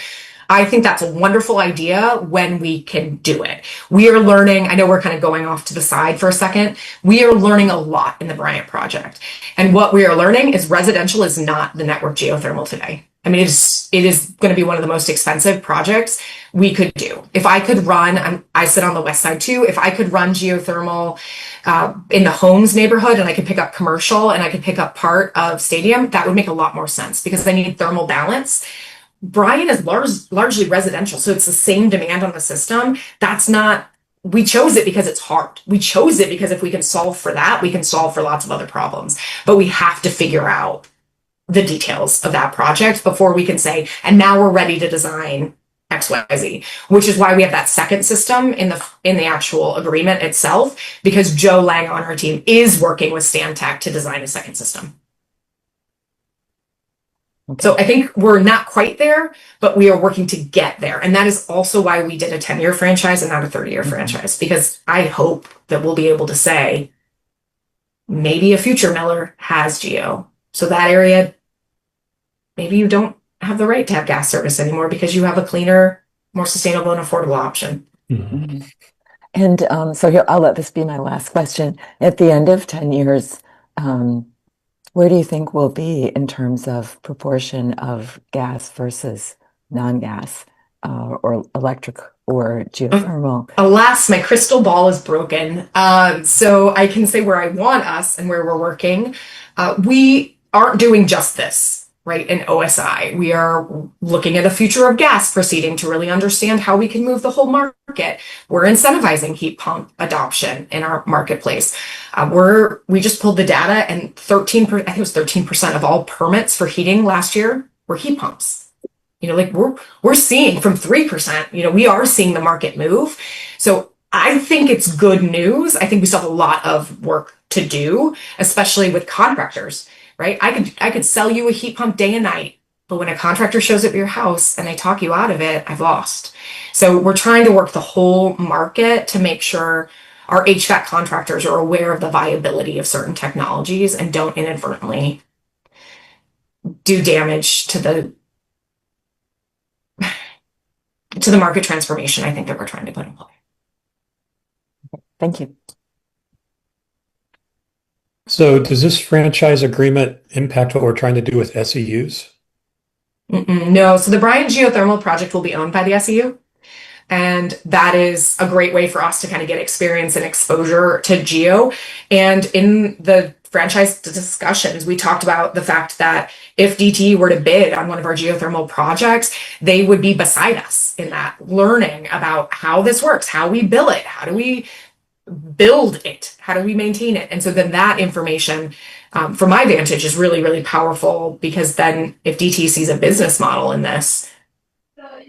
I think that's a wonderful idea when we can do it. We are learning, I know we're kind of going off to the side for a second. We are learning a lot in the Bryant project. And what we are learning is residential is not the network geothermal today. I mean, it is going to be one of the most expensive projects we could do. If I could run, I sit on the west side too. If I could run geothermal in the Homes neighborhood and I could pick up commercial and I could pick up part of Stadium, that would make a lot more sense because I need thermal balance. Bryant is largely residential, so it's the same demand on the system. We chose it because it's hard. We chose it because if we can solve for that, we can solve for lots of other problems. But we have to figure out the details of that project before we can say, and now we're ready to design XYZ, which is why we have that second system in the actual agreement itself, because Joe Lang on our team is working with Stantec to design a second system. Okay. So I think we're not quite there, but we are working to get there. And that is also why we did a 10-year franchise and not a 30-year franchise, because I hope that we'll be able to say, maybe a future Miller has geo. So that area, maybe you don't have the right to have gas service anymore because you have a cleaner, more sustainable and affordable option. Mm-hmm. And so here, I'll let this be my last question. At the end of 10 years, where do you think we'll be in terms of proportion of gas versus non-gas or electric or geothermal? Alas, my crystal ball is broken. So I can say where I want us and where we're working. We aren't doing just this. Right, in OSI, we are looking at a future of gas proceeding to really understand how we can move the whole market. We're incentivizing heat pump adoption in our marketplace. We just pulled the data, and 13%, I think it was 13% of all permits for heating last year were heat pumps. You know, like we're seeing from 3%. You know, we are seeing the market move. So I think it's good news. I think we still have a lot of work to do, especially with contractors. Right? I could sell you a heat pump day and night, but when a contractor shows up at your house and they talk you out of it, I've lost. So we're trying to work the whole market to make sure our HVAC contractors are aware of the viability of certain technologies and don't inadvertently do damage to the market transformation I think that we're trying to put in place. Thank you. So does this franchise agreement impact what we're trying to do with SEUs? No. So the Bryant Geothermal project will be owned by the SEU. And that is a great way for us to kind of get experience and exposure to geo. And in the franchise discussions, we talked about the fact that if DTE were to bid on one of our geothermal projects, they would be beside us in that, learning about how this works, how we bill it, how do we build it, how do we maintain it. And so then that information from my vantage is really, really powerful, because then if DT sees a business model in this,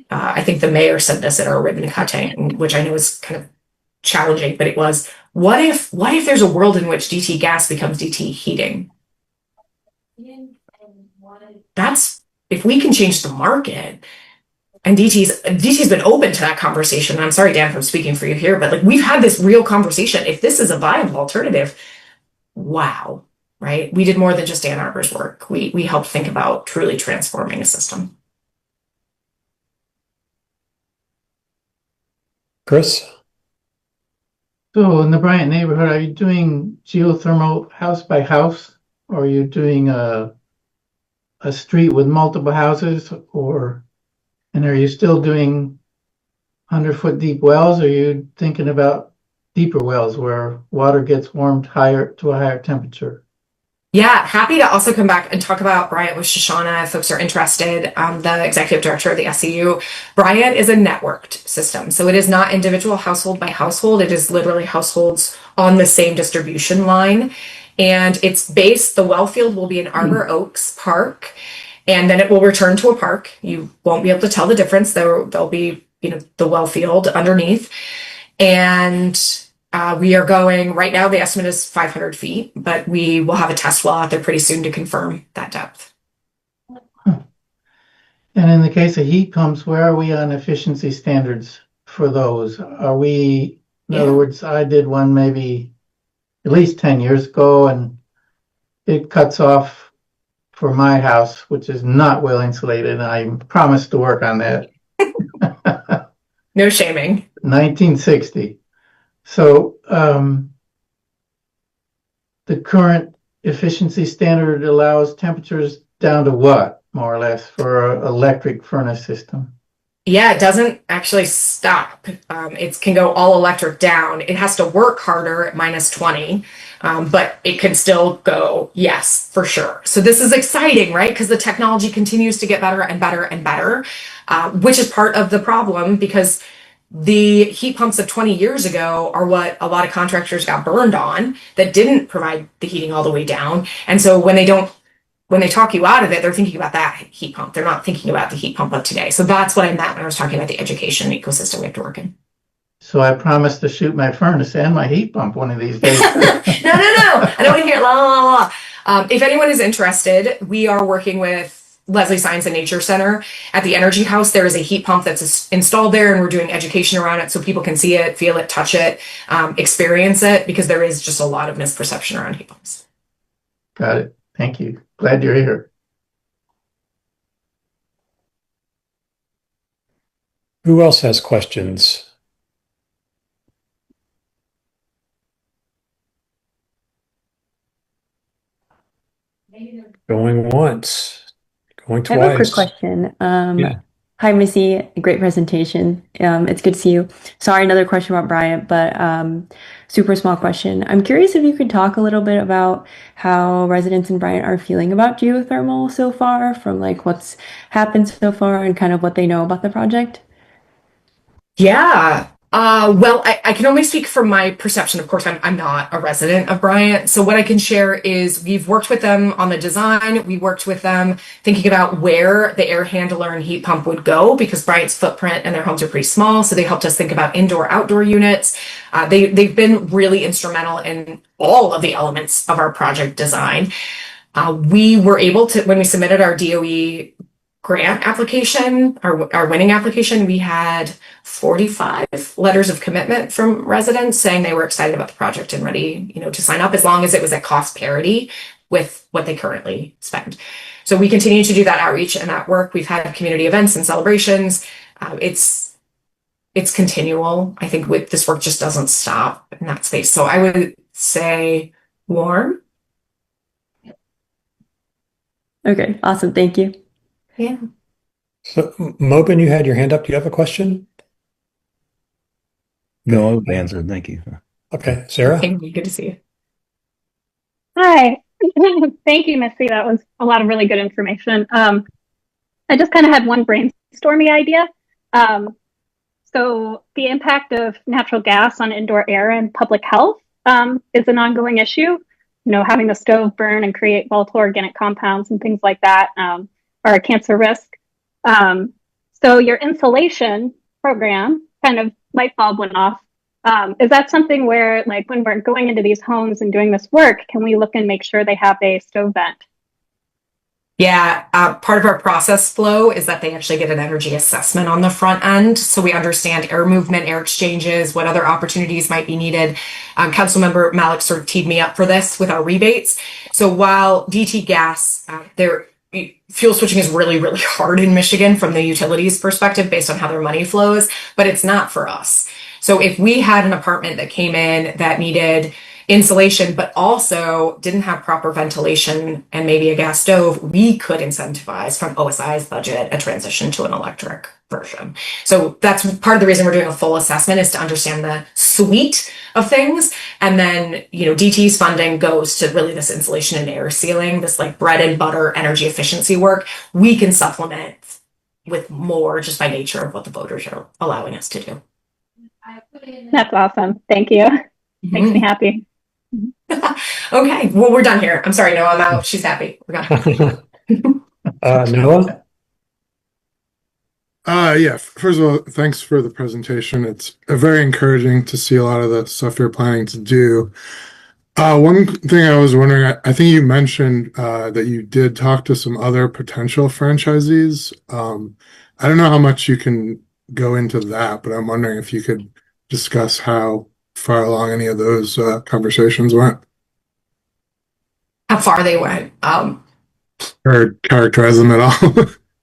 I think the mayor said this at our ribbon cutting, which I know is kind of challenging, but it was, what if there's a world in which DT gas becomes DT heating? That's, if we can change the market. And DT's been open to that conversation. And I'm sorry, Dan, if I'm speaking for you here, but like we've had this real conversation. If this is a viable alternative, wow, right? We did more than just Ann Arbor's work. We helped think about truly transforming a system. Chris? So in the Bryant neighborhood, are you doing geothermal house by house? Or are you doing a street with multiple houses, and are you still doing 100-foot deep wells? Or are you thinking about deeper wells where water gets warmed higher to a higher temperature? Yeah, happy to also come back and talk about Bryant with Shoshana if folks are interested. The executive director of the SCU. Bryant is a networked system. So it is not individual household by household. It is literally households on the same distribution line. And it's based, the well field will be in Arbor Oaks Park, and then it will return to a park. You won't be able to tell the difference. There'll be, the well field underneath. And we are going, right now the estimate is 500 feet, but we will have a test well out there pretty soon to confirm that depth. And in the case of heat pumps, where are we on efficiency standards for those? Are we, in other words, I did one maybe at least 10 years ago, and it cuts off for my house, which is not well insulated, and I promised to work on that. No shaming. 1960. So the current efficiency standard allows temperatures down to what, more or less, for an electric furnace system? Yeah, it doesn't actually stop. It can go all electric down. It has to work harder at -20, but it can still go, yes, for sure. So this is exciting, right? Because the technology continues to get better and better and better, which is part of the problem, because the heat pumps of 20 years ago are what a lot of contractors got burned on that didn't provide the heating all the way down. And so when they talk you out of it, they're thinking about that heat pump. They're not thinking about the heat pump of today. So that's what I meant when I was talking about the education ecosystem we have to work in. So I promised to shoot my furnace and my heat pump one of these days. No. I don't want to hear la, la, la. If anyone is interested, we are working with Leslie Science and Nature Center at the Energy House. There is a heat pump that's installed there, and we're doing education around it so people can see it, feel it, touch it, experience it, because there is just a lot of misperception around heat pumps. Got it. Thank you. Glad you're here. Who else has questions? Going once, going I have a quick twice. question. Yeah. Hi, Missy. Great presentation. It's good to see you. Sorry, another question about Bryant, but super small question. I'm curious if you could talk a little bit about how residents in Bryant are feeling about geothermal so far, from like what's happened so far and kind of what they know about the project. Yeah. Well, I can only speak from my perception. Of course, I'm not a resident of Bryant. So what I can share is we've worked with them on the design. We worked with them thinking about where the air handler and heat pump would go, because Bryant's footprint and their homes are pretty small. So they helped us think about indoor-outdoor units. They've been really instrumental in all of the elements of our project design. We were able to, when we submitted our DOE grant application, our winning application, we had 45 letters of commitment from residents saying they were excited about the project and ready, to sign up, as long as it was at cost parity with what they currently spend. So we continue to do that outreach and that work. We've had community events and celebrations. It's continual. I think with this work just doesn't stop in that space. So I would say warm. Okay, awesome. Thank you. Yeah. So, Mobin, you had your hand up. Do you have a question? No, I've answered. Thank you. Okay, Sarah? Thank you. Good to see you. Hi. Thank you, Missy. That was a lot of really good information. I just kind of had one brainstorming idea. So the impact of natural gas on indoor air and public health is an ongoing issue. Having the stove burn and create volatile organic compounds and things like that are a cancer risk. So your insulation program, kind of light bulb went off. Is that something where, like, when we're going into these homes and doing this work, can we look and make sure they have a stove vent? Yeah, part of our process flow is that they actually get an energy assessment on the front end. So we understand air movement, air exchanges, what other opportunities might be needed. Councilmember Malik sort of teed me up for this with our rebates. So while DT Gas, their fuel switching is really, really hard in Michigan from the utilities perspective based on how their money flows, but it's not for us. So if we had an apartment that came in that needed insulation, but also didn't have proper ventilation and maybe a gas stove, we could incentivize from OSI's budget a transition to an electric version. So that's part of the reason we're doing a full assessment, is to understand the suite of things. And then, DT's funding goes to really this insulation and air sealing, this like bread and butter energy efficiency work. We can supplement with more just by nature of what the voters are allowing us to do. That's awesome. Thank you. Makes me happy. Okay, well, we're done here. I'm sorry, Noah, I'm out. She's happy. We're gone. Noah? Yeah, first of all, thanks for the presentation. It's very encouraging to see a lot of the stuff you're planning to do. One thing I was wondering, I think you mentioned that you did talk to some other potential franchisees. I don't know how much you can go into that, but I'm wondering if you could discuss how far along any of those conversations went. How far they went. Or characterize them at all.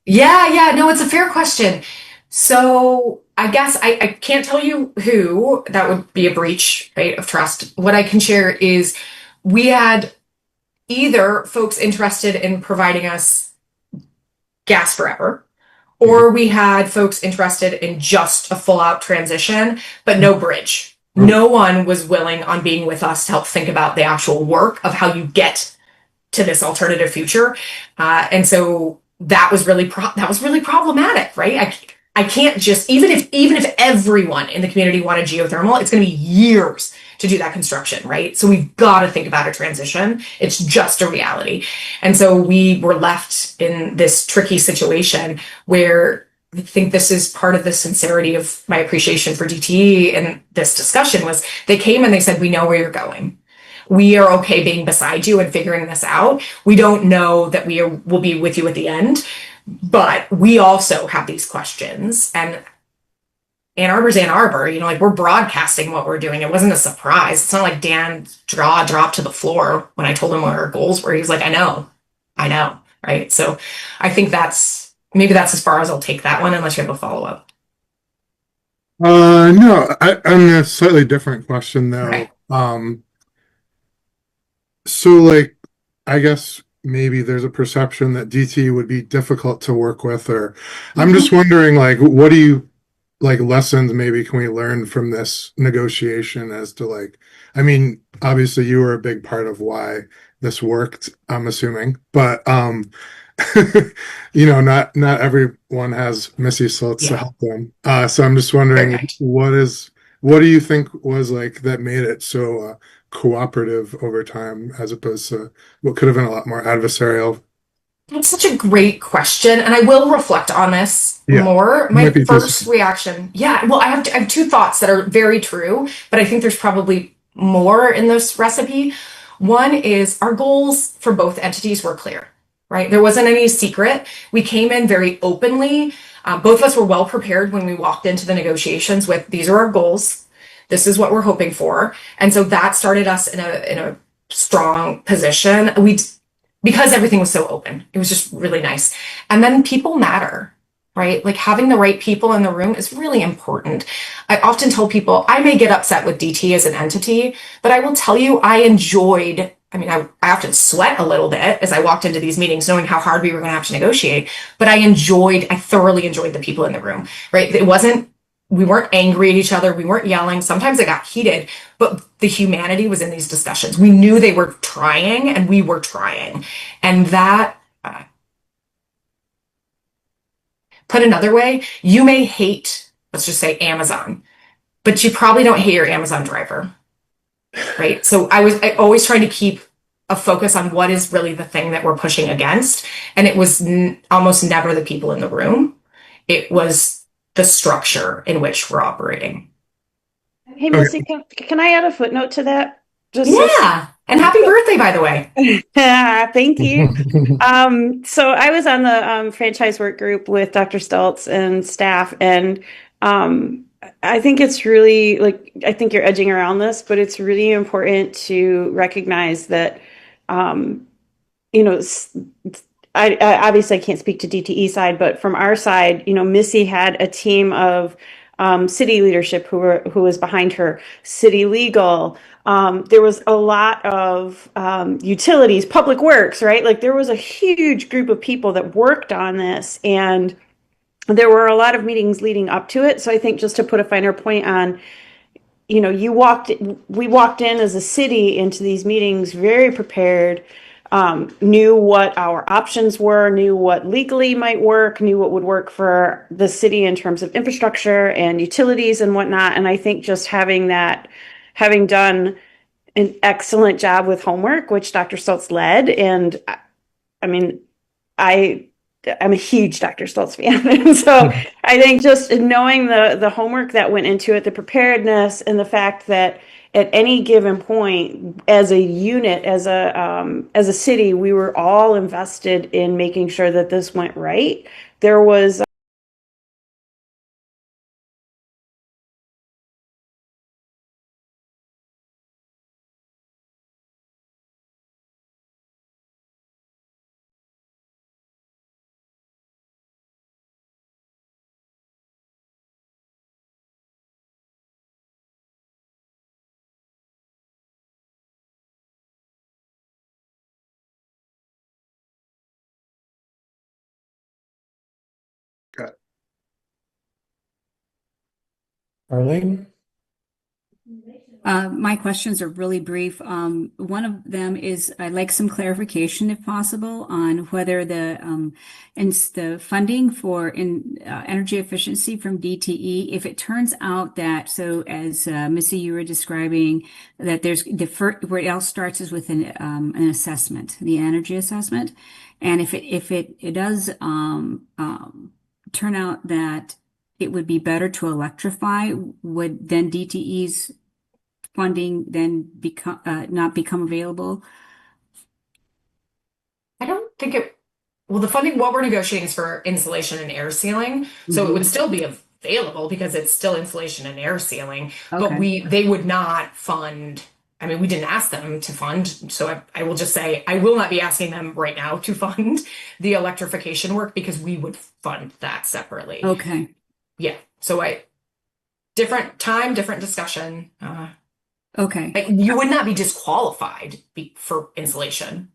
Yeah, no, it's a fair question. So I guess I can't tell you who. That would be a breach, right, of trust. What I can share is we had either folks interested in providing us gas forever, or we had folks interested in just a full out transition, but no bridge. No one was willing on being with us to help think about the actual work of how you get to this alternative future. And so that was really problematic, right? I can't just, even if everyone in the community wanted geothermal, it's going to be years to do that construction, right? So we've got to think about a transition. It's just a reality. And so we were left in this tricky situation where I think this is part of the sincerity of my appreciation for DTE and this discussion was they came and they said, we know where you're going. We are okay being beside you and figuring this out. We don't know that will be with you at the end, but we also have these questions. And Ann Arbor's Ann Arbor, we're broadcasting what we're doing. It wasn't a surprise. It's not like Dan's jaw dropped to the floor when I told him what our goals were. He was like, I know, right? So I think maybe that's as far as I'll take that one, unless you have a follow-up. No, I mean, a slightly different question though. Right. So I guess maybe there's a perception that DT would be difficult to work with, or I'm just wondering, what do you, lessons maybe can we learn from this negotiation as to I mean, obviously you were a big part of why this worked, I'm assuming, but, not everyone has Missy Slits to help them. So I'm just wondering, what do you think was that made it so cooperative over time, as opposed to what could have been a lot more adversarial? That's such a great question, and I will reflect on this more. My first reaction, well, I have two thoughts that are very true, but I think there's probably more in this recipe. One is our goals for both entities were clear, right? There wasn't any secret. We came in very openly. Both of us were well prepared when we walked into the negotiations with, these are our goals. This is what we're hoping for. And so that started us in a strong position. Because everything was so open, it was just really nice. And then people matter, right? Having the right people in the room is really important. I often tell people, I may get upset with DT as an entity, but I will tell you, I often sweat a little bit as I walked into these meetings, knowing how hard we were going to have to negotiate, but I thoroughly enjoyed the people in the room, right? We weren't angry at each other. We weren't yelling. Sometimes it got heated, but the humanity was in these discussions. We knew they were trying and we were trying. And that, put another way, you may hate, let's just say Amazon, but you probably don't hate your Amazon driver, right? So I always try to keep a focus on what is really the thing that we're pushing against. And it was almost never the people in the room. It was the structure in which we're operating. Hey, Missy, can I add a footnote to that? And happy birthday, by the way. Thank you. So I was on the franchise work group with Dr. Stultz and staff, and I think it's really I think you're edging around this, but it's really important to recognize that, you know, I obviously I can't speak to DTE side, but from our side, you know, Missy had a team of city leadership who was behind her, city legal. There was a lot of utilities, public works, right? Like there was a huge group of people that worked on this, and there were a lot of meetings leading up to it. So I think just to put a finer point on, you know, we walked in as a city into these meetings very prepared, knew what our options were, knew what legally might work, knew what would work for the city in terms of infrastructure and utilities and whatnot. And I think just having done an excellent job with homework, which Dr. Stultz led, and I mean, I'm a huge Dr. Stultz fan. And so I think just knowing the homework that went into it, the preparedness, and the fact that at any given point, as a unit, as a city, we were all invested in making sure that this went right. There was Arlene? My questions are really brief. One of them is I'd like some clarification, if possible, on whether the funding for energy efficiency from DTE, if it turns out that, so as Missy, you were describing, that there's where it all starts is with an assessment, the energy assessment, and if it does turn out that it would be better to electrify, would then DTE's funding then not become available? I don't think the funding, what we're negotiating is for insulation and air sealing. So it would still be available because it's still insulation and air sealing, but they would not fund. I mean, we didn't ask them to fund. So I will just say, I will not be asking them right now to fund the electrification work because we would fund that separately. Okay. Yeah. So different time, different discussion. Okay. You would not be disqualified for insulation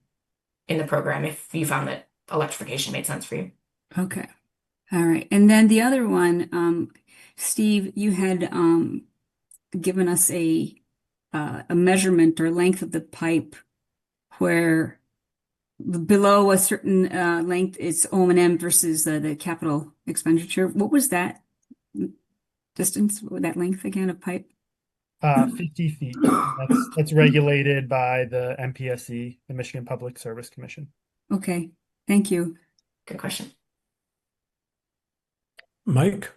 in the program if you found that electrification made sense for you. Okay. All right. And then the other one, Steve, you had given us a measurement or length of the pipe where below a certain length it's O&M versus the capital expenditure. What was that distance, that length again of pipe? 50 feet. That's regulated by the MPSC, the Michigan Public Service Commission. Okay, thank you. Good question. Mike?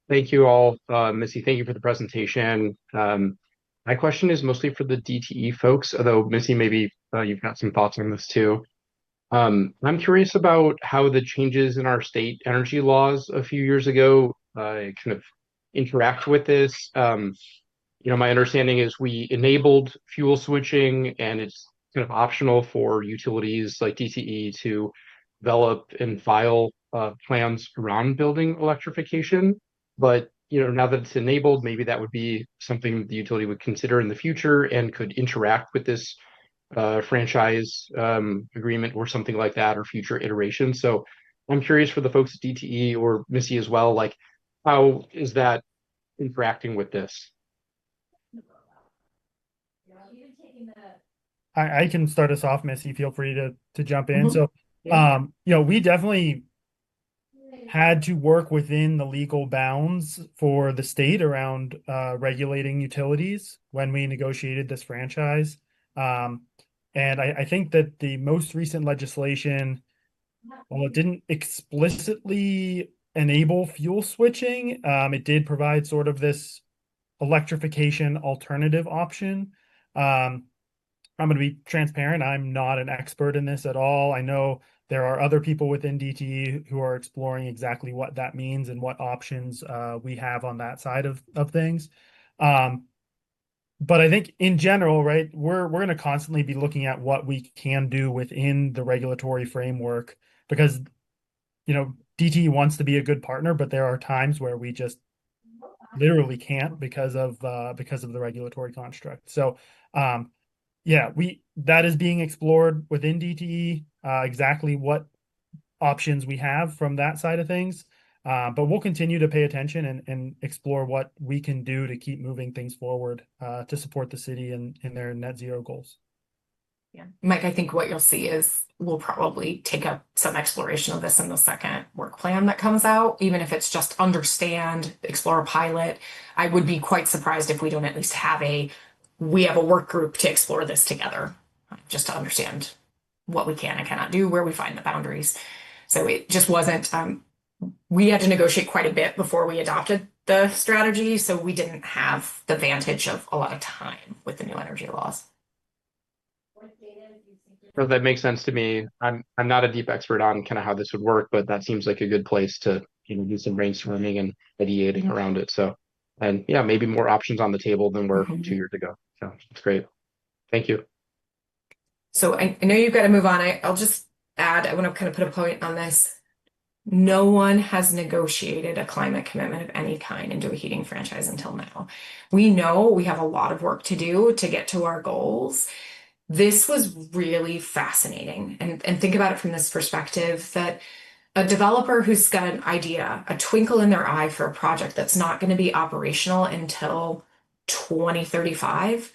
Thank you all. Missy, thank you for the presentation. My question is mostly for the DTE folks, although Missy, maybe you've got some thoughts on this too. I'm curious about how the changes in our state energy laws a few years ago kind of interact with this. My understanding is we enabled fuel switching, and it's kind of optional for utilities like DTE to develop and file plans around building electrification. But now that it's enabled, maybe that would be something the utility would consider in the future and could interact with this franchise agreement or something like that, or future iterations. So I'm curious for the folks at DTE or Missy as well, like how is that interacting with this? I can start us off, Missy. Feel free to jump in. So, we definitely had to work within the legal bounds for the state around regulating utilities when we negotiated this franchise. And I think that the most recent legislation, while it didn't explicitly enable fuel switching, it did provide sort of this electrification alternative option. I'm going to be transparent. I'm not an expert in this at all. I know there are other people within DTE who are exploring exactly what that means and what options we have on that side of things. But I think in general, right, we're going to constantly be looking at what we can do within the regulatory framework because, DTE wants to be a good partner, but there are times where we just literally can't because of the regulatory construct. So, yeah, that is being explored within DTE, exactly what options we have from that side of things. But we'll continue to pay attention and explore what we can do to keep moving things forward to support the city in their net zero goals. Yeah. Mike, I think what you'll see is we'll probably take up some exploration of this in the second work plan that comes out, even if it's just understand, explore a pilot. I would be quite surprised if we don't at least have we have a work group to explore this together, just to understand what we can and cannot do, where we find the boundaries. So it just wasn't, we had to negotiate quite a bit before we adopted the strategy. So we didn't have the vantage of a lot of time with the new energy laws. So that makes sense to me. I'm not a deep expert on kind of how this would work, but that seems like a good place to do some brainstorming and ideating around it. So, and yeah, maybe more options on the table than were 2 years ago. So it's great. Thank you. So I know you've got to move on. I'll just add, I want to kind of put a point on this. No one has negotiated a climate commitment of any kind into a heating franchise until now. We know we have a lot of work to do to get to our goals. This was really fascinating. And think about it from this perspective that a developer who's got an idea, a twinkle in their eye for a project that's not going to be operational until 2035,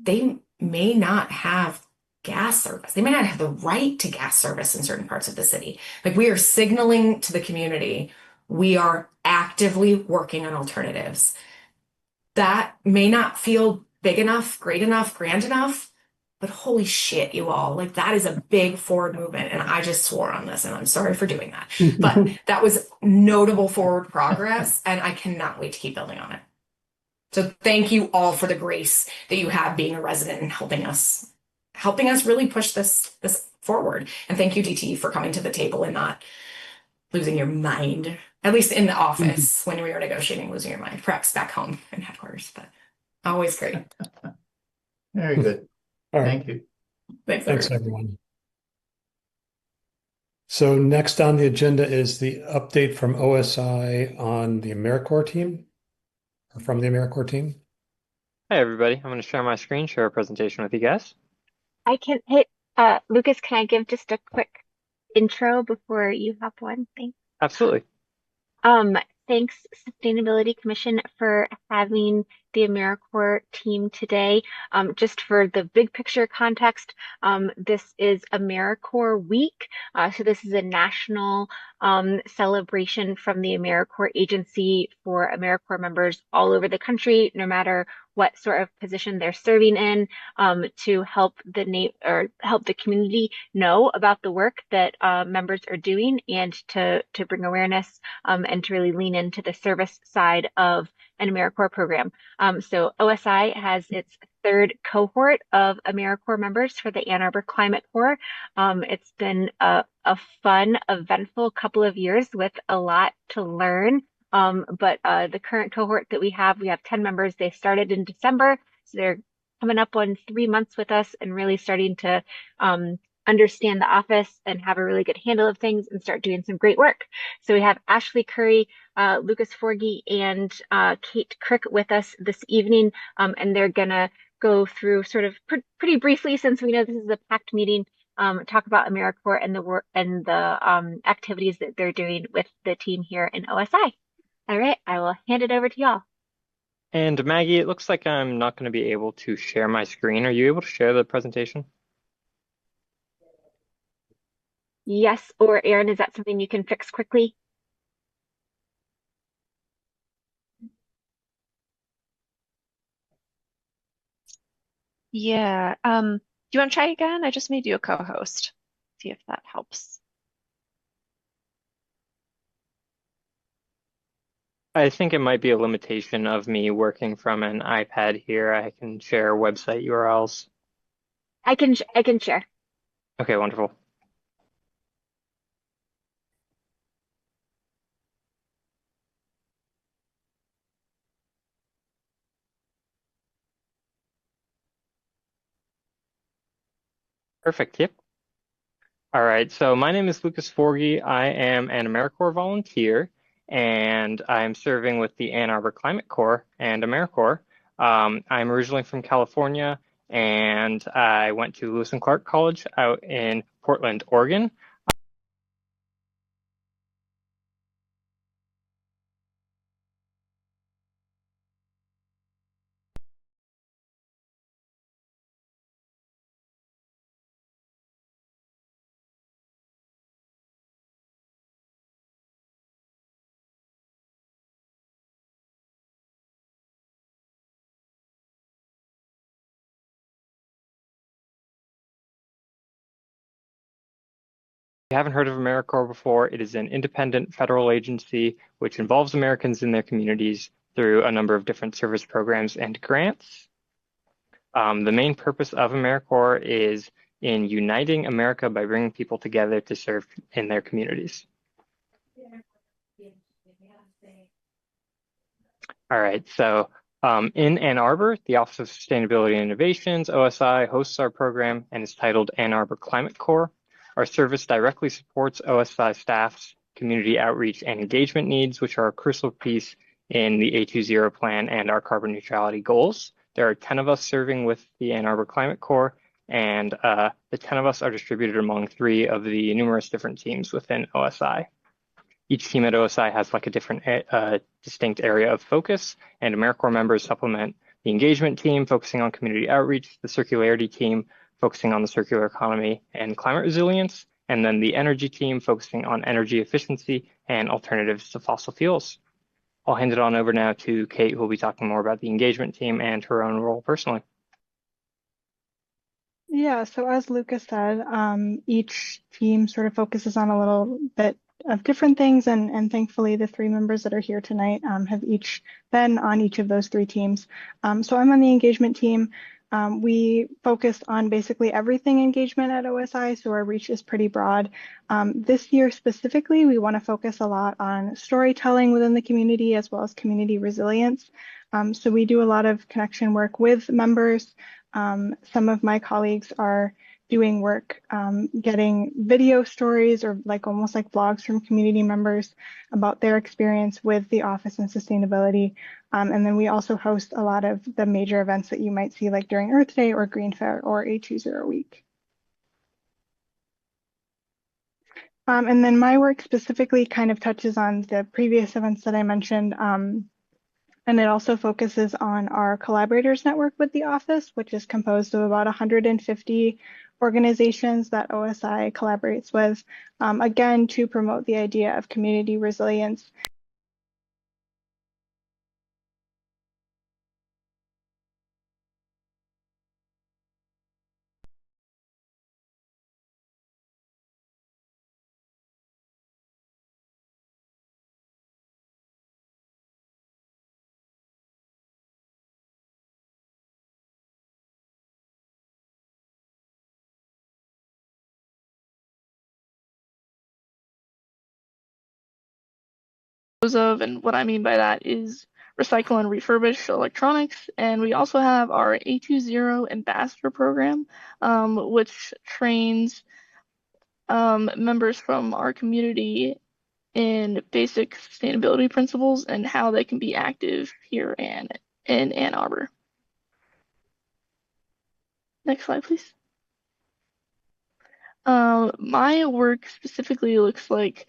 they may not have gas service. They may not have the right to gas service in certain parts of the city. Like we are signaling to the community, we are actively working on alternatives. That may not feel big enough, great enough, grand enough, but holy shit, you all, like that is a big forward movement. And I just swore on this and I'm sorry for doing that. But that was notable forward progress and I cannot wait to keep building on it. So thank you all for the grace that you have being a resident and helping us really push this forward. And thank you, DT, for coming to the table and not losing your mind, at least in the office when we were negotiating, losing your mind, perhaps back home in headquarters, but always great. Very good. All right. Thank you. Thanks, everyone. So next on the agenda is the update from OSI on the AmeriCorps team, or from the AmeriCorps team. Hi, everybody. I'm going to share my screen, share a presentation with you guys. I can hit, Lucas, can I give just a quick intro before you hop on? Thanks. Absolutely. Thanks, Sustainability Commission, for having the AmeriCorps team today. Just for the big picture context, this is AmeriCorps Week. So this is a national celebration from the AmeriCorps agency for AmeriCorps members all over the country, no matter what sort of position they're serving in, to help the community know about the work that members are doing and to bring awareness and to really lean into the service side of an AmeriCorps program. So OSI has its third cohort of AmeriCorps members for the Ann Arbor Climate Corps. It's been a fun, eventful couple of years with a lot to learn. But the current cohort that we have 10 members. They started in December, so they're coming up on 3 months with us and really starting to understand the office and have a really good handle of things and start doing some great work. So we have Ashley Curry, Lucas Forgy, and Kate Crick with us this evening, and they're gonna go through sort of pretty briefly, since we know this is a packed meeting, talk about AmeriCorps and the work and the activities that they're doing with the team here in OSI. All right, I will hand it over to y'all. And Maggie, it looks like I'm not going to be able to share my screen. Are you able to share the presentation? Yes, or Aaron, is that something you can fix quickly? Yeah. Do you want to try again? I just made you a co-host. See if that helps. I think it might be a limitation of me working from an iPad here. I can share website URLs. I can share. Okay, wonderful. Perfect. Yep. All right. So my name is Lucas Forgy. I am an AmeriCorps volunteer, and I'm serving with the Ann Arbor Climate Corps and AmeriCorps. I'm originally from California, and I went to Lewis and Clark College out in Portland, Oregon. If you haven't heard of AmeriCorps before, it is an independent federal agency which involves Americans in their communities through a number of different service programs and grants. The main purpose of AmeriCorps is in uniting America by bringing people together to serve in their communities. All right, so in Ann Arbor, the Office of Sustainability and Innovations, OSI, hosts our program and is titled Ann Arbor Climate Corps. Our service directly supports OSI staff's community outreach and engagement needs, which are a crucial piece in the A20 plan and our carbon neutrality goals. There are 10 of us serving with the Ann Arbor Climate Corps, and the 10 of us are distributed among 3 of the numerous different teams within OSI. Each team at OSI has like a different distinct area of focus, and AmeriCorps members supplement the engagement team focusing on community outreach, the circularity team focusing on the circular economy and climate resilience, and then the energy team focusing on energy efficiency and alternatives to fossil fuels. I'll hand it on over now to Kate, who will be talking more about the engagement team and her own role personally. Yeah, so as Lucas said, each team sort of focuses on a little bit of different things, and thankfully the 3 members that are here tonight have each been on each of those 3 teams. So I'm on the engagement team. We focus on basically everything engagement at OSI, so our reach is pretty broad. This year specifically, we want to focus a lot on storytelling within the community as well as community resilience. So we do a lot of connection work with members. Some of my colleagues are doing work getting video stories or like almost like vlogs from community members about their experience with the office and sustainability. And then we also host a lot of the major events that you might see like during Earth Day or Green Fair or A20 Week. And then my work specifically kind of touches on the previous events that I mentioned. And it also focuses on our collaborators network with the office, which is composed of about 150 organizations that OSI collaborates with, again, to promote the idea of community resilience. Of, and what I mean by that is recycle and refurbish electronics. And we also have our A20 Ambassador program, which trains members from our community in basic sustainability principles and how they can be active here in Ann Arbor. Next slide, please. My work specifically looks like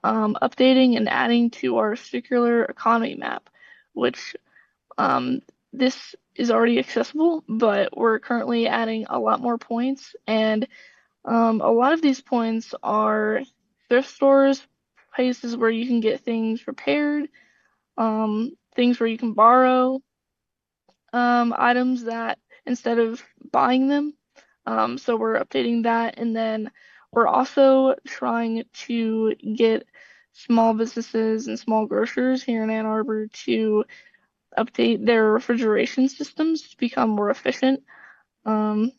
updating and adding to our circular economy map, which this is already accessible, but we're currently adding a lot more points. And a lot of these points are thrift stores, places where you can get things repaired, things where you can borrow items that instead of buying them. So we're updating that, and then we're also trying to get small businesses and small grocers here in Ann Arbor to update their refrigeration systems to become more efficient. And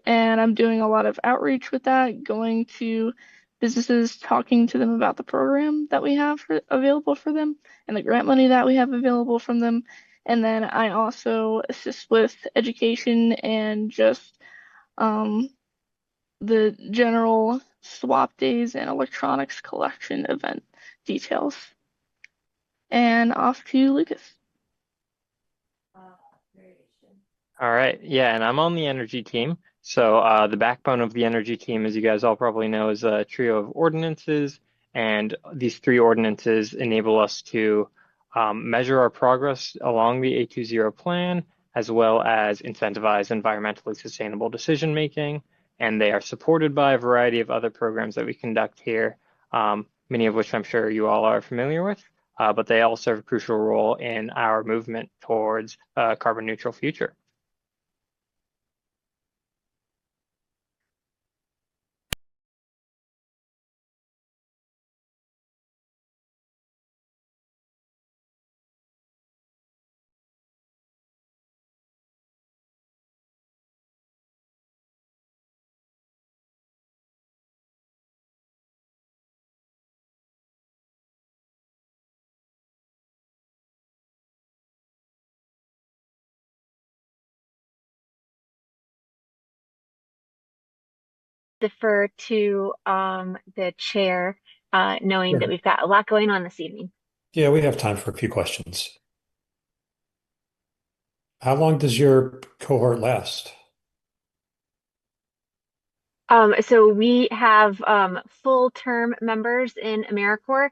I'm doing a lot of outreach with that, going to businesses, talking to them about the program that we have available for them and the grant money that we have available from them. And then I also assist with education and just the general swap days and electronics collection event details. And off to Lucas. All right. Yeah, and I'm on the energy team. So the backbone of the energy team, as you guys all probably know, is a trio of ordinances. And these 3 ordinances enable us to measure our progress along the 820 plan, as well as incentivize environmentally sustainable decision making. And they are supported by a variety of other programs that we conduct here, many of which I'm sure you all are familiar with. But they all serve a crucial role in our movement towards a carbon neutral future. Defer to the chair, knowing that Sure. we've got a lot going on this evening. Yeah, we have time for a few questions. How long does your cohort last? So we have full term members in AmeriCorps.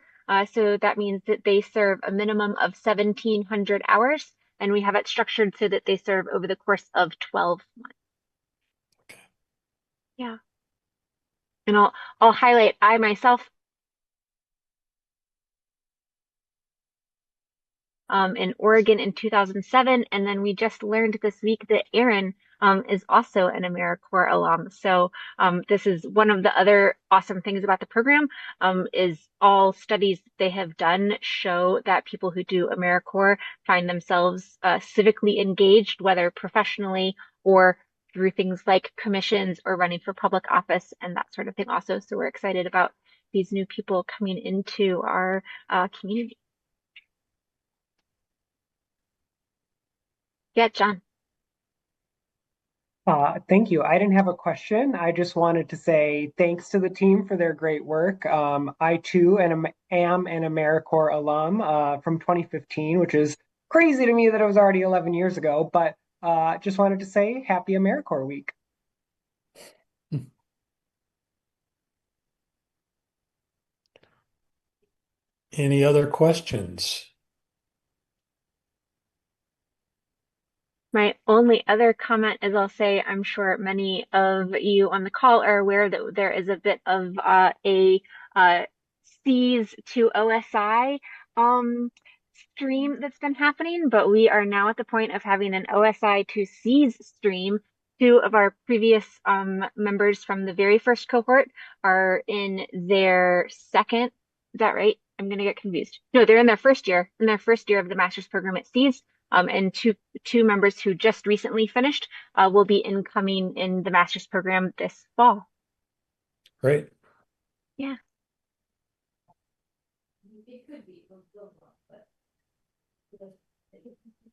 So that means that they serve a minimum of 1,700 hours, and we have it structured so that they serve over the course of 12 months. Yeah. And I'll highlight, I myself in Oregon in 2007, and then we just learned this week that Aaron is also an AmeriCorps alum. So this is one of the other awesome things about the program, is all studies they have done show that people who do AmeriCorps find themselves civically engaged, whether professionally or through things like commissions or running for public office and that sort of thing also. So we're excited about these new people coming into our community. Yeah, John. Thank you. I didn't have a question. I just wanted to say thanks to the team for their great work. I too am an AmeriCorps alum from 2015, which is crazy to me that it was already 11 years ago, but just wanted to say happy AmeriCorps week. Any other questions? My only other comment is I'll say I'm sure many of you on the call are aware that there is a bit of a C's to OSI stream that's been happening, but we are now at the point of having an OSI to C's stream. 2 of our previous members from the very first cohort are in their second. Is that right? I'm going to get confused. No, they're in their first year of the master's program at C's. And two members who just recently finished will be incoming in the master's program this fall. Great. Yeah.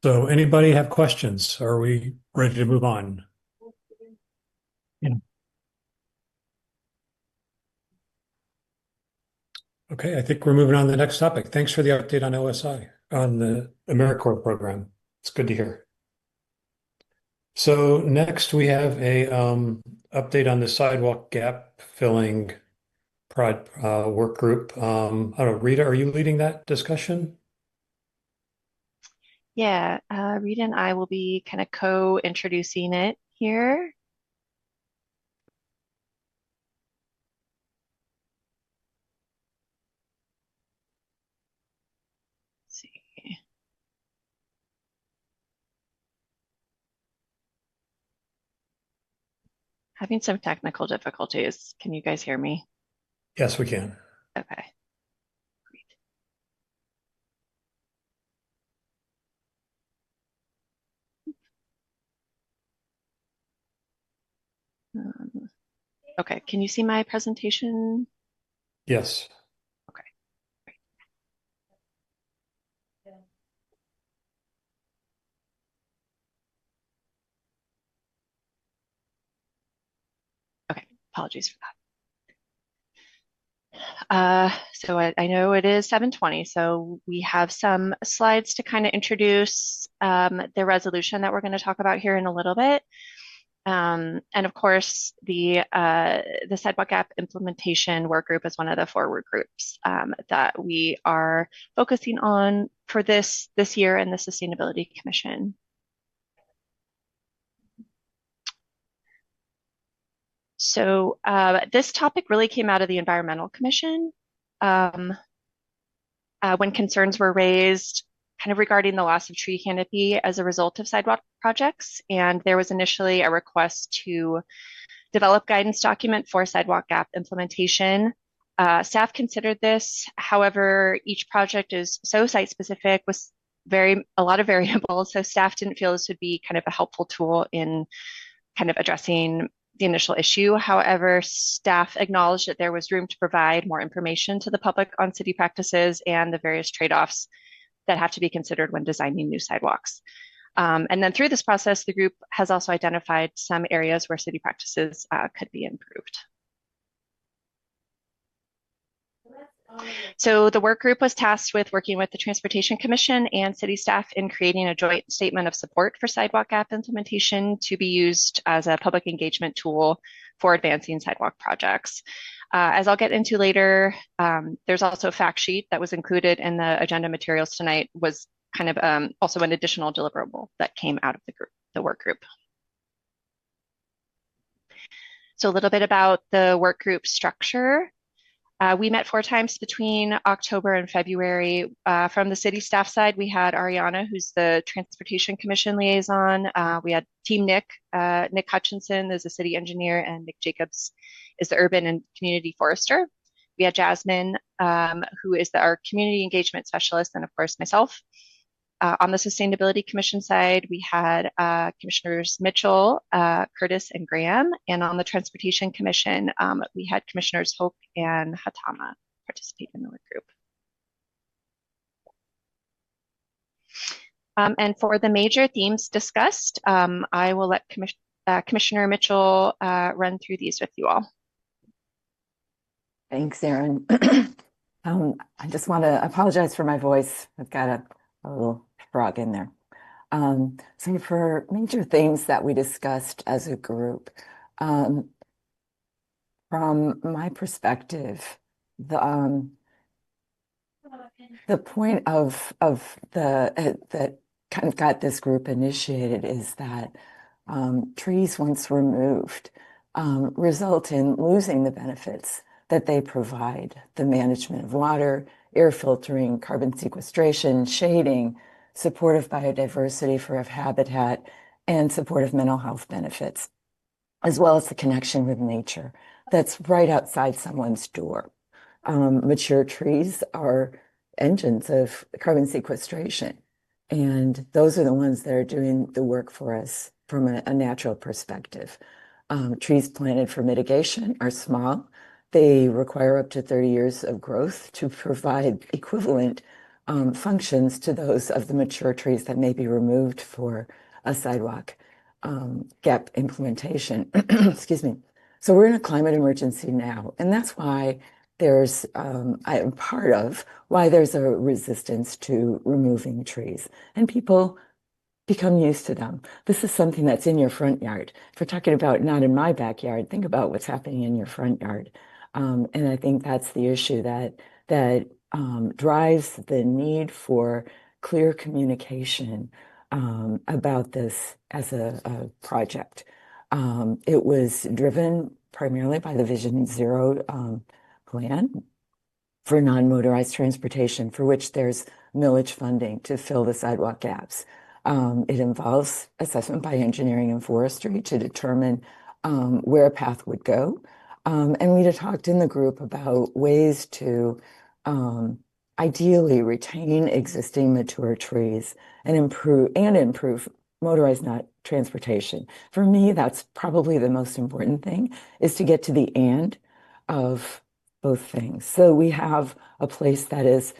So anybody have questions? Are we ready to move on? Yeah. Okay, I think we're moving on to the next topic. Thanks for the update on OSI, on the AmeriCorps program. It's good to hear. So next we have a update on the sidewalk gap filling work group. I don't know, Rita, are you leading that discussion? Yeah, Rita and I will be kind of co-introducing it here. Let's see. Having some technical difficulties. Can you guys hear me? Yes, we can. Okay. Okay, can you see my presentation? Yes. Okay, apologies for that. So I know it is 7:20, so we have some slides to kind of introduce the resolution that we're going to talk about here in a little bit. And of course, the Sidewalk Gap Implementation Work Group is one of the 4 work groups that we are focusing on for this year in the Sustainability Commission. So this topic really came out of the Environmental Commission when concerns were raised kind of regarding the loss of tree canopy as a result of sidewalk projects. And there was initially a request to develop guidance document for sidewalk gap implementation. Staff considered this. However, each project is so site specific with a lot of variables. So staff didn't feel this would be kind of a helpful tool in kind of addressing the initial issue. However, staff acknowledged that there was room to provide more information to the public on city practices and the various trade-offs that have to be considered when designing new sidewalks. And then through this process, the group has also identified some areas where city practices could be improved. So the work group was tasked with working with the Transportation Commission and city staff in creating a joint statement of support for sidewalk gap implementation to be used as a public engagement tool for advancing sidewalk projects. As I'll get into later, there's also a fact sheet that was included in the agenda materials tonight, was kind of also an additional deliverable that came out of the work group. So a little bit about the work group structure. We met 4 times between October and February. From the city staff side, we had Ariana, who's the Transportation Commission liaison. We had Team Nick. Nick Hutchinson is a city engineer, and Nick Jacobs is the urban and community forester. We had Jasmine, who is our community engagement specialist, and of course myself. On the Sustainability Commission side, we had Commissioners Mitchell, Curtis, and Graham. And on the Transportation Commission, we had Commissioners Hoke and Hatama participate in the work group. And for the major themes discussed, I will let Commissioner Mitchell run through these with you all. Thanks, Erin. I just want to apologize for my voice. I've got a little frog in there. So for major themes that we discussed as a group, from my perspective, the point of that kind of got this group initiated is that trees, once removed, result in losing the benefits that they provide: the management of water, air filtering, carbon sequestration, shading, supportive biodiversity for habitat, and supportive mental health benefits, as well as the connection with nature that's right outside someone's door. Mature trees are engines of carbon sequestration, and those are the ones that are doing the work for us from a natural perspective. Trees planted for mitigation are small. They require up to 30 years of growth to provide equivalent functions to those of the mature trees that may be removed for a sidewalk gap implementation. Excuse me. So we're in a climate emergency now, and that's why there's I am part of why there's a resistance to removing trees, and people become used to them. This is something that's in your front yard. If we're talking about not in my backyard, think about what's happening in your front yard. And I think that's the issue that drives the need for clear communication about this as a project. It was driven primarily by the Vision Zero plan for non-motorized transportation, for which there's millage funding to fill the sidewalk gaps. It involves assessment by engineering and forestry to determine where a path would go. And we had talked in the group about ways to ideally retain existing mature trees and improve motorized, not transportation. For me, that's probably the most important thing, is to get to the and of both things. So we have a place that is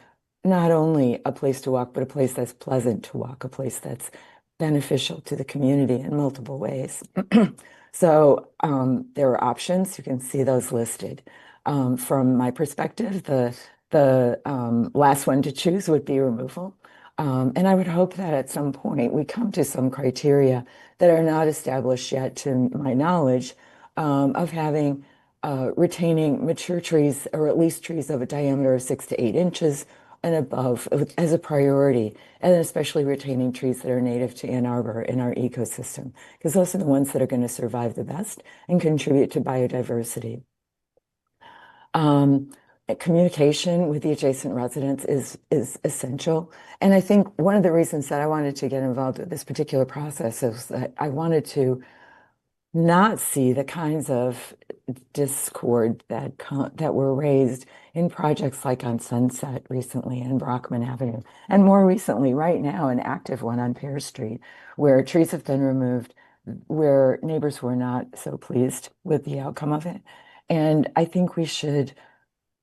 not only a place to walk, but a place that's pleasant to walk, a place that's beneficial to the community in multiple ways. So there are options. You can see those listed. From my perspective, the last one to choose would be removal. And I would hope that at some point we come to some criteria that are not established yet, to my knowledge, of having retaining mature trees, or at least trees of a diameter of 6 to 8 inches and above, as a priority, and especially retaining trees that are native to Ann Arbor in our ecosystem, because those are the ones that are going to survive the best and contribute to biodiversity. Communication with the adjacent residents is essential. And I think one of the reasons that I wanted to get involved with this particular process is that I wanted to not see the kinds of discord that were raised in projects like on Sunset recently and Brockman Avenue, and more recently, right now, an active one on Pear Street, where trees have been removed, where neighbors were not so pleased with the outcome of it. And I think we should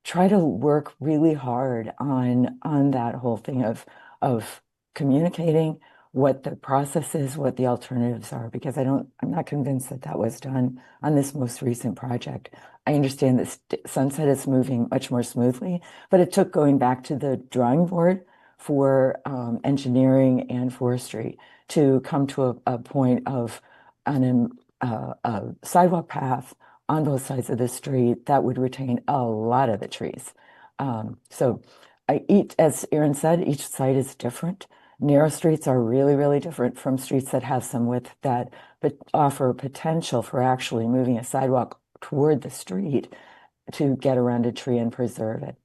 try to work really hard on that whole thing of communicating what the process is, what the alternatives are, because I'm not convinced that that was done on this most recent project. I understand that Sunset is moving much more smoothly, but it took going back to the drawing board for engineering and forestry to come to a point of a sidewalk path on both sides of the street that would retain a lot of the trees. So as Erin said, each site is different. Narrow streets are really, really different from streets that have some width that but offer potential for actually moving a sidewalk toward the street to get around a tree and preserve it.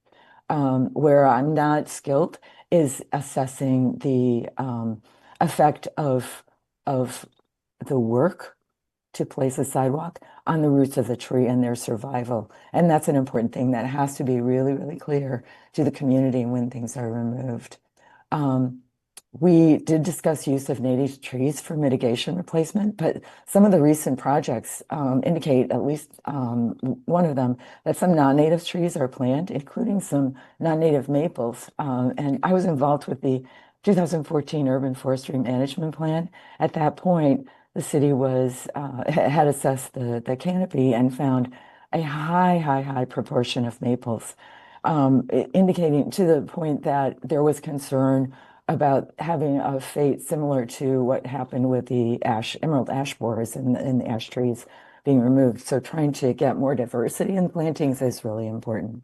Where I'm not skilled is assessing the effect of the work to place a sidewalk on the roots of the tree and their survival. And that's an important thing that has to be really, really clear to the community when things are removed. We did discuss use of native trees for mitigation replacement, but some of the recent projects indicate, at least one of them, that some non-native trees are planted, including some non-native maples. And I was involved with the 2014 Urban Forestry Management Plan. At that point, the city had assessed the canopy and found a high proportion of maples, indicating to the point that there was concern about having a fate similar to what happened with the emerald ash borers and the ash trees being removed. So trying to get more diversity in plantings is really important,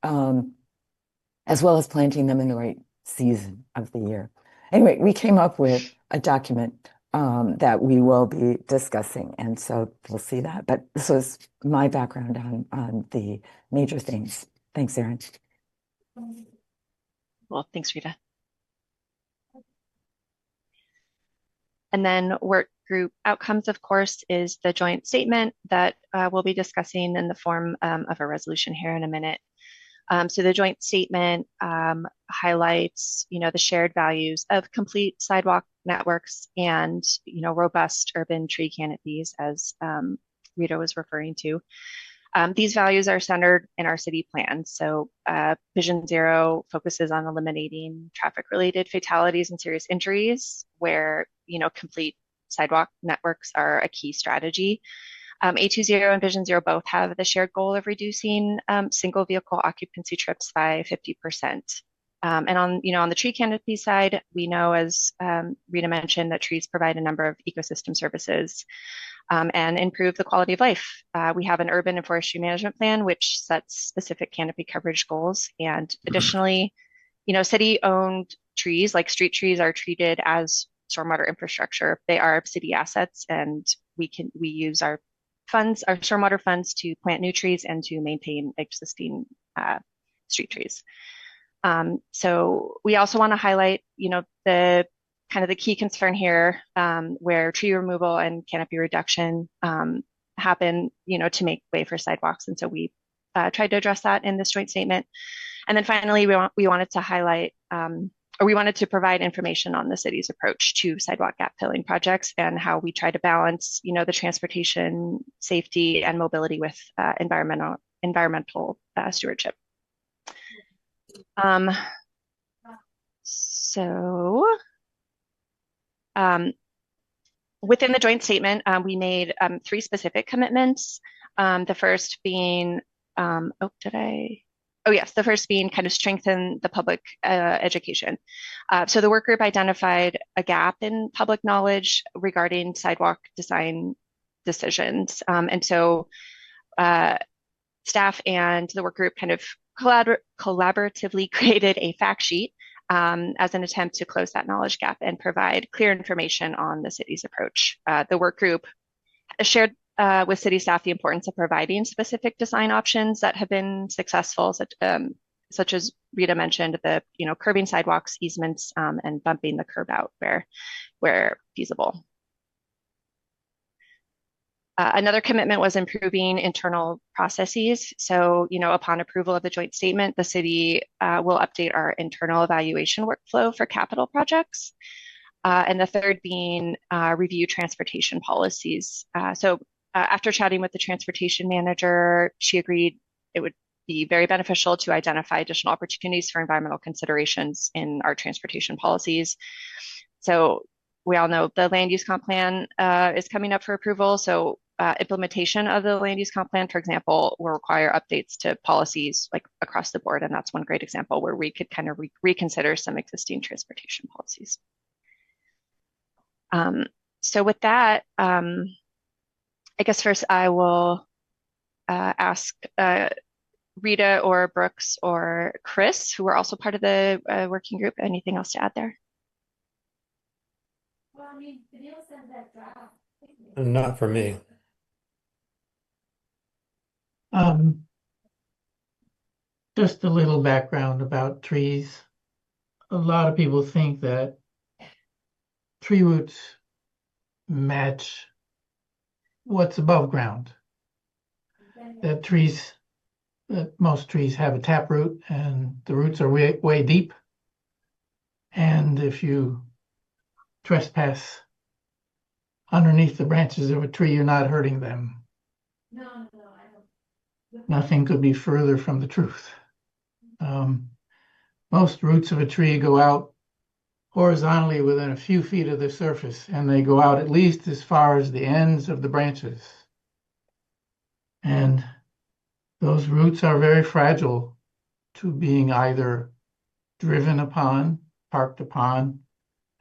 as well as planting them in the right season of the year. Anyway, we came up with a document that we will be discussing, and so we'll see that. But this was my background on the major things. Thanks, Erin. Well, thanks, Rita. And then work group outcomes, of course, is the joint statement that we'll be discussing in the form of a resolution here in a minute. So the joint statement highlights, the shared values of complete sidewalk networks and, robust urban tree canopies, as Rita was referring to. These values are centered in our city plan. So Vision Zero focuses on eliminating traffic-related fatalities and serious injuries, where, complete sidewalk networks are a key strategy. A20 and Vision Zero both have the shared goal of reducing single vehicle occupancy trips by 50%. And on the tree canopy side, we know, as Rita mentioned, that trees provide a number of ecosystem services and improve the quality of life. We have an urban and forestry management plan, which sets specific canopy coverage goals. And additionally, city-owned trees, like street trees, are treated as stormwater infrastructure. They are city assets, and we use our stormwater funds to plant new trees and to maintain existing street trees. So we also want to highlight, the key concern here, where tree removal and canopy reduction happen, to make way for sidewalks. And so we tried to address that in this joint statement. And then finally, we wanted to highlight or we wanted to provide information on the city's approach to sidewalk gap filling projects and how we try to balance, the transportation, safety, and mobility with environmental stewardship. Within the joint statement, we made 3 specific commitments. The first being, the first being kind of strengthen the public education. So the work group identified a gap in public knowledge regarding sidewalk design decisions. And so staff and the work group kind of collaboratively created a fact sheet as an attempt to close that knowledge gap and provide clear information on the city's approach. The work group shared with city staff the importance of providing specific design options that have been successful, such as Rita mentioned, the curbing sidewalks, easements, and bumping the curb out where feasible. Another commitment was improving internal processes. So, upon approval of the joint statement, the city will update our internal evaluation workflow for capital projects. And the third being review transportation policies. After chatting with the transportation manager, she agreed it would be very beneficial to identify additional opportunities for environmental considerations in our transportation policies. So we all know the land use comp plan is coming up for approval. So implementation of the land use comp plan, for example, will require updates to policies like across the board. And that's one great example where we could kind of reconsider some existing transportation policies. So with that, I guess first I will ask Rita or Brooks or Chris, who are also part of the working group, anything else to add there? Well, I mean, Vanille sent that draft. Not for me. Just a little background about trees. A lot of people think that tree roots match what's above ground. That most trees have a taproot and the roots are way deep. And if you trespass underneath the branches of a tree, you're not hurting them. No, I don't. Nothing could be further from the truth. Most roots of a tree go out horizontally within a few feet of the surface, and they go out at least as far as the ends of the branches. And those roots are very fragile to being either driven upon, parked upon,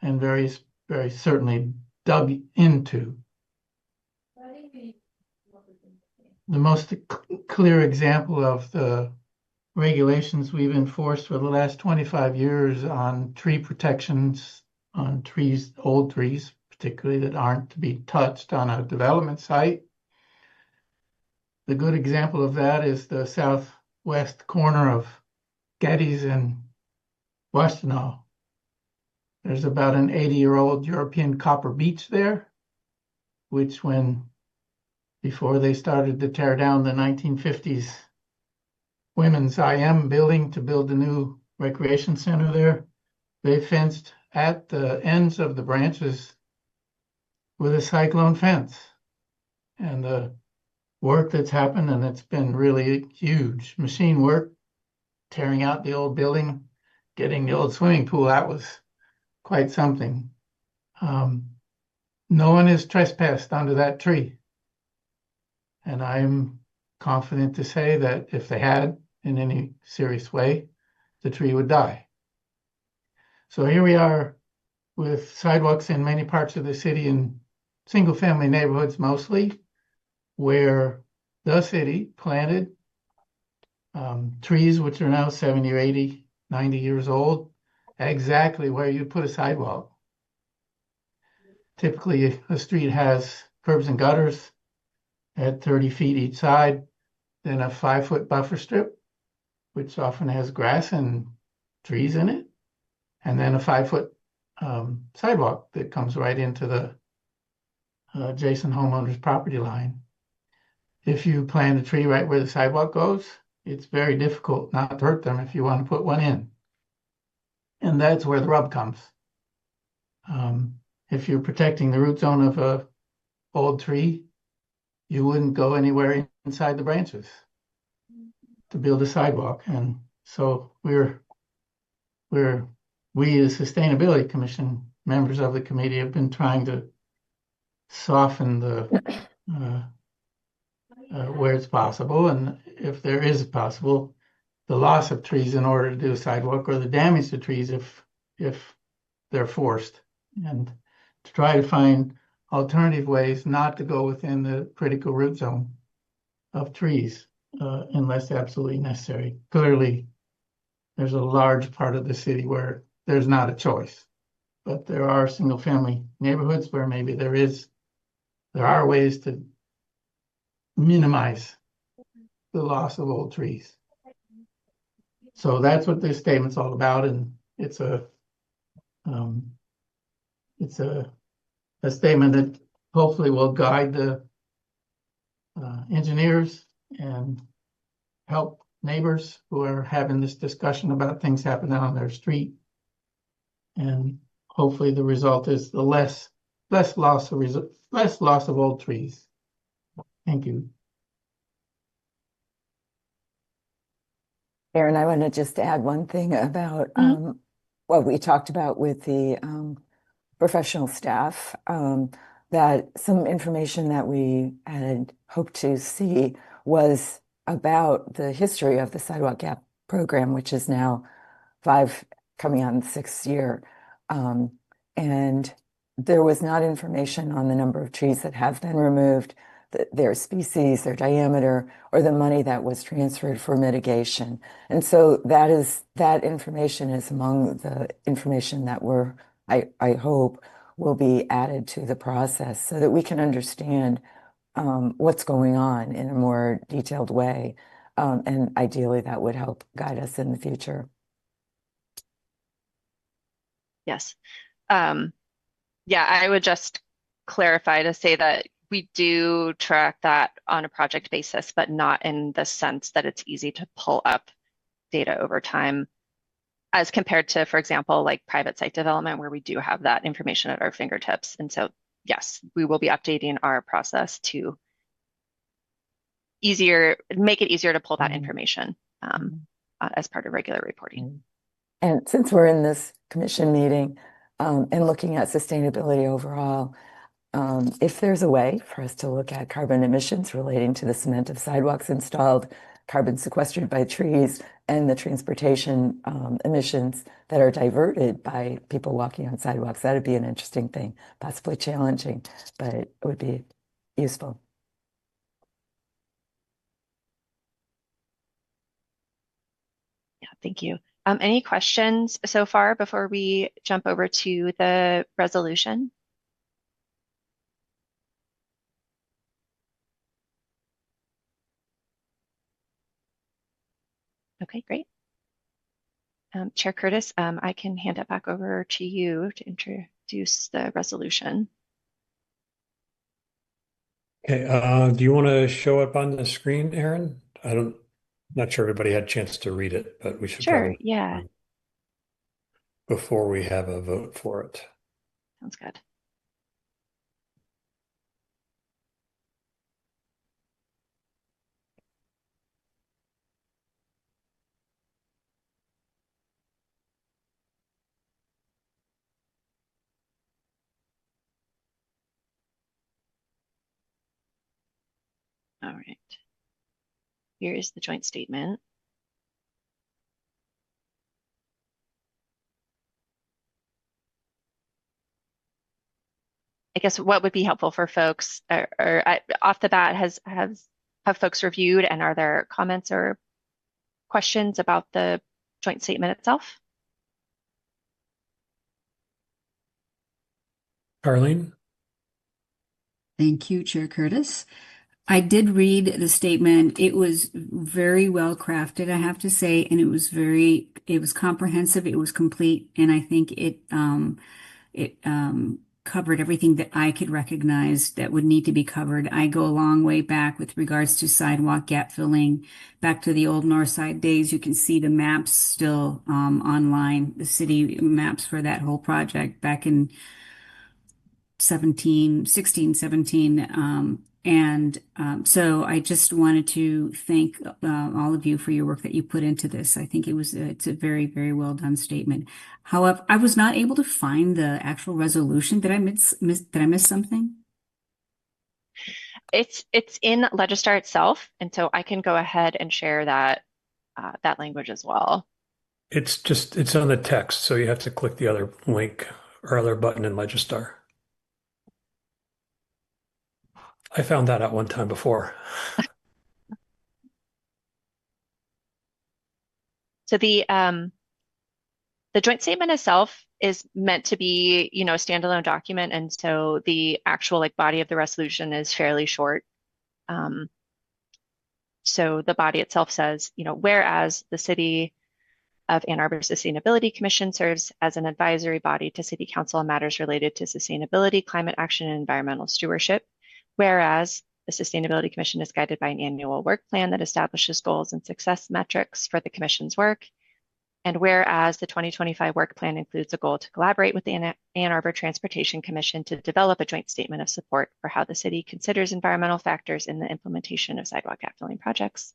and very, very certainly dug into. The most clear example of the regulations we've enforced for the last 25 years on tree protections on trees, old trees, particularly that aren't to be touched on a development site. The good example of that is the southwest corner of Geddes and Washtenaw. There's about an 80-year-old European copper beech there, which before they started to tear down the 1950s Women's IM building to build a new recreation center there, they fenced at the ends of the branches with a cyclone fence. And the work that's happened, and it's been really huge machine work, tearing out the old building, getting the old swimming pool out was quite something. No one has trespassed under that tree. And I'm confident to say that if they had, in any serious way, the tree would die. So here we are with sidewalks in many parts of the city in single-family neighborhoods mostly, where the city planted trees which are now 70 or 80, 90 years old, exactly where you put a sidewalk. Typically, a street has curbs and gutters at 30 feet each side, then a 5-foot buffer strip, which often has grass and trees in it, and then a 5-foot sidewalk that comes right into the adjacent homeowner's property line. If you plant a tree right where the sidewalk goes, it's very difficult not to hurt them if you want to put one in. And that's where the rub comes. If you're protecting the root zone of a old tree, you wouldn't go anywhere inside the branches to build a sidewalk. And so we as Sustainability Commission members of the committee have been trying to soften the where it's possible, and if there is possible, the loss of trees in order to do a sidewalk, or the damage to trees if they're forced, and to try to find alternative ways not to go within the critical root zone of trees unless absolutely necessary. Clearly, there's a large part of the city where there's not a choice, but there are single-family neighborhoods where maybe there are ways to minimize the loss of old trees. So that's what this statement's all about, and it's a statement that hopefully will guide the engineers and help neighbors who are having this discussion about things happening on their street. And hopefully the result is the less loss of old trees. Thank you. Aaron, I want to just add one thing about what we talked about with the professional staff, that some information that we had hoped to see was about the history of the Sidewalk Gap program, which is now 5 coming on 6th year. And there was not information on the number of trees that have been removed, their species, their diameter, or the money that was transferred for mitigation. And so that information is among the information that I hope will be added to the process so that we can understand what's going on in a more detailed way. And ideally that would help guide us in the future. Yes. Yeah, I would just clarify to say that we do track that on a project basis, but not in the sense that it's easy to pull up data over time as compared to, for example, like private site development, where we do have that information at our fingertips. And so, yes, we will be updating our process to make it easier to pull that information as part of regular reporting. And since we're in this commission meeting and looking at sustainability overall, if there's a way for us to look at carbon emissions relating to the cement of sidewalks installed, carbon sequestered by trees, and the transportation emissions that are diverted by people walking on sidewalks, that'd be an interesting thing, possibly challenging, but it would be useful. Yeah, thank you. Any questions so far before we jump over to the resolution? Okay, great. Chair Curtis, I can hand it back over to you to introduce the resolution. Okay, do you want to show up on the screen, Aaron? Not sure everybody had a chance to read it, but we should Sure, yeah. Before we have a vote for it. Sounds good. All right. Here is the joint statement. I guess what would be helpful for folks, or off the bat, have folks reviewed, and are there comments or questions about the joint statement itself? Carlene? Thank you, Chair Curtis. I did read the statement. It was very well crafted, I have to say, and it was comprehensive, it was complete, and I think it covered everything that I could recognize that would need to be covered. I go a long way back with regards to sidewalk gap filling, back to the old North Side days. You can see the maps still online, the city maps for that whole project back in 16, 17. So I just wanted to thank all of you for your work that you put into this. I think it's a very, very well done statement. However, I was not able to find the actual resolution. Did I miss something? It's in Legistar itself, and so I can go ahead and share that that language as well. It's on the text, so you have to click the other link or other button in Legistar. I found that out one time before. So the joint statement itself is meant to be, a standalone document, and so the actual body of the resolution is fairly short. So the body itself says, whereas the City of Ann Arbor Sustainability Commission serves as an advisory body to City Council on matters related to sustainability, climate action, and environmental stewardship. Whereas the Sustainability Commission is guided by an annual work plan that establishes goals and success metrics for the Commission's work. And whereas the 2025 work plan includes a goal to collaborate with the Ann Arbor Transportation Commission to develop a joint statement of support for how the city considers environmental factors in the implementation of sidewalk gap filling projects.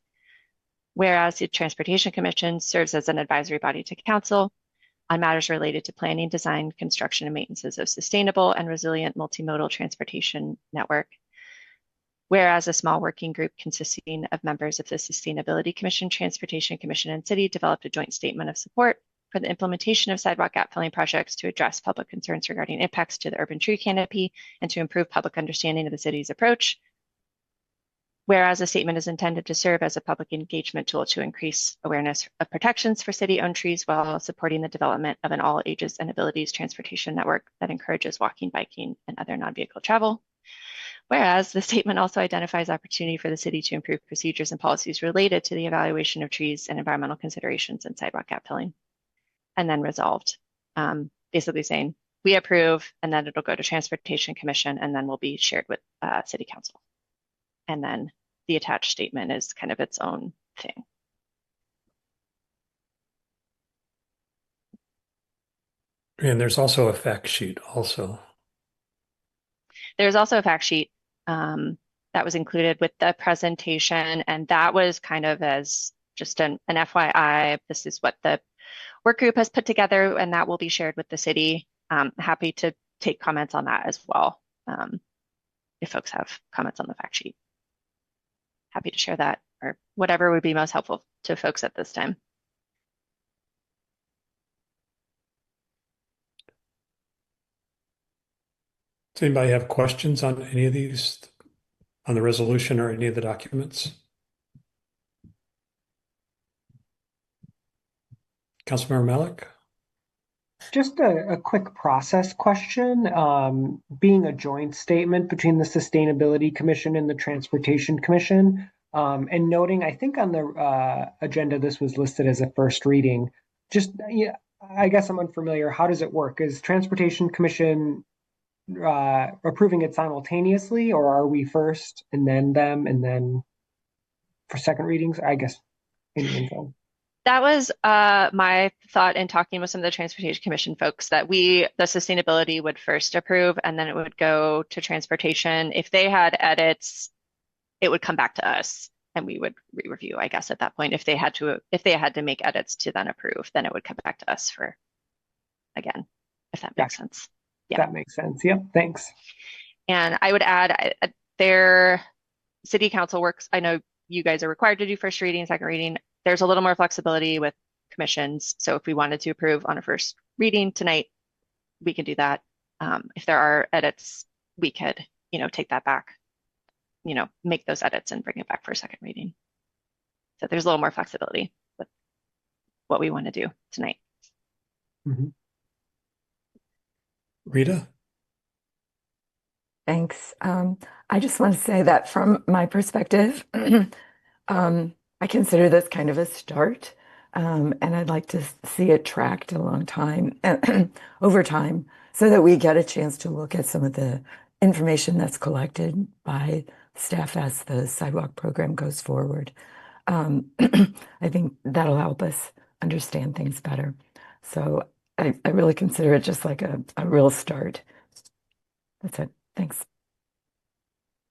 Whereas the Transportation Commission serves as an advisory body to Council on matters related to planning, design, construction, and maintenance of sustainable and resilient multimodal transportation network. Whereas a small working group consisting of members of the Sustainability Commission, Transportation Commission, and City developed a joint statement of support for the implementation of sidewalk gap filling projects to address public concerns regarding impacts to the urban tree canopy and to improve public understanding of the city's approach. Whereas a statement is intended to serve as a public engagement tool to increase awareness of protections for city-owned trees while supporting the development of an all ages and abilities transportation network that encourages walking, biking, and other non-vehicle travel. Whereas the statement also identifies opportunity for the city to improve procedures and policies related to the evaluation of trees and environmental considerations in sidewalk gap filling. And then resolved, basically saying we approve, and then it'll go to Transportation Commission, and then will be shared with City Council. And then the attached statement is kind of its own thing. And there's also a fact sheet also. There's also a fact sheet that was included with the presentation, and that was kind of as just an FYI. This is what the work group has put together, and that will be shared with the city. Happy to take comments on that as well. If folks have comments on the fact sheet, happy to share that, or whatever would be most helpful to folks at this time. Does anybody have questions on any of these, on the resolution or any of the documents? Councilmember Malik? Just a quick process question. Being a joint statement between the Sustainability Commission and the Transportation Commission, and noting, I think on the agenda, this was listed as a first reading. Just, yeah, I guess I'm unfamiliar. How does it work? Is Transportation Commission approving it simultaneously, or are we first and then them and then for second readings? I guess any info. That was my thought in talking with some of the Transportation Commission folks, that the sustainability would first approve and then it would go to transportation. If they had edits, it would come back to us and we would re-review, I guess, at that point. If they had to make edits to then approve, then it would come back to us for, again, if that makes sense. Yeah. That makes sense. Yep. Thanks. And I would add, their city council works. I know you guys are required to do first reading, second reading. There's a little more flexibility with commissions. So if we wanted to approve on a first reading tonight, we can do that. If there are edits, we could, take that back, make those edits and bring it back for a second reading. So there's a little more flexibility with what we want to do tonight. Mm-hmm. Rita? Thanks. I just want to say that from my perspective, I consider this kind of a start. And I'd like to see it tracked a long time over time so that we get a chance to look at some of the information that's collected by staff as the sidewalk program goes forward. I think that'll help us understand things better. So I really consider it just like a real start. That's it. Thanks.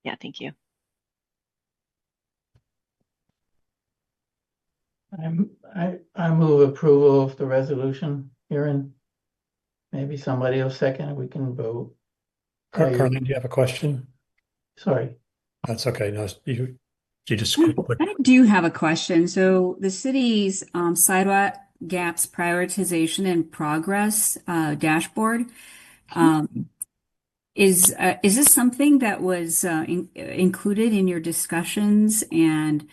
Yeah, thank you. I move approval of the resolution. Aaron, maybe somebody will second, we can vote. Carlene, do you have a question? Sorry. That's okay. No, you just quick. I do have a question. So the city's sidewalk gaps prioritization and progress dashboard, is this something that was included in your discussions, and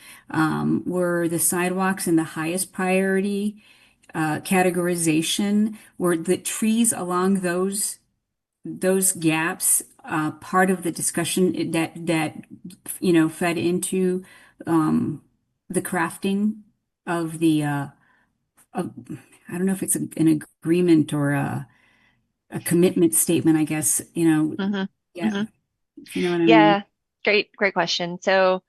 were the sidewalks in the highest priority categorization? Were the trees along those gaps part of the discussion that fed into the crafting of the I don't know if it's an agreement or a commitment statement, I guess, Mm-hmm. yeah. Mm-hmm. You know what I Yeah, mean? great question. So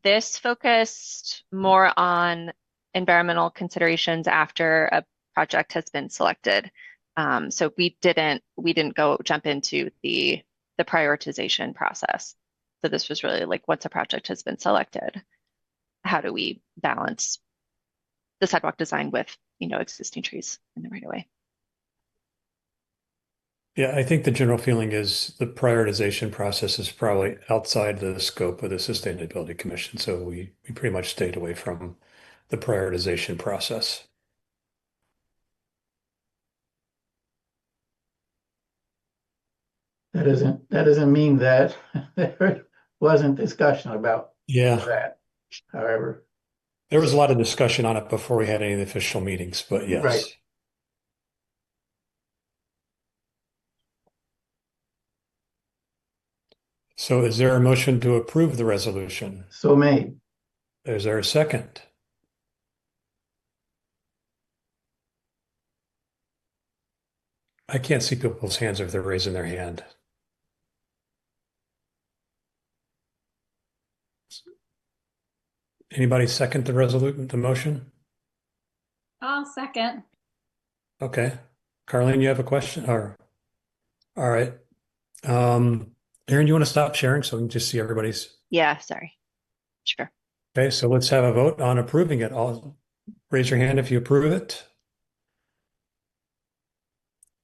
this focused more on environmental considerations after a project has been selected. So we didn't go jump into the prioritization process. So this was really like, once a project has been selected, how do we balance the sidewalk design with, existing trees in the right of way? Yeah, I think the general feeling is the prioritization process is probably outside the scope of the Sustainability Commission. So we pretty much stayed away from the prioritization process. That doesn't mean that there wasn't discussion about Yeah, that, however. there was a lot of discussion on it before we had any of the official meetings, but yes. Right. So is there a motion to approve the resolution? So made. Is there a second? I can't see people's hands if they're raising their hand. Anybody second the motion? I'll second. Okay. Carlene, you have a question? All right. Aaron, you want to stop sharing so we can just see everybody's? Yeah, sorry. Sure. Okay, so let's have a vote on approving it. All raise your hand if you approve it.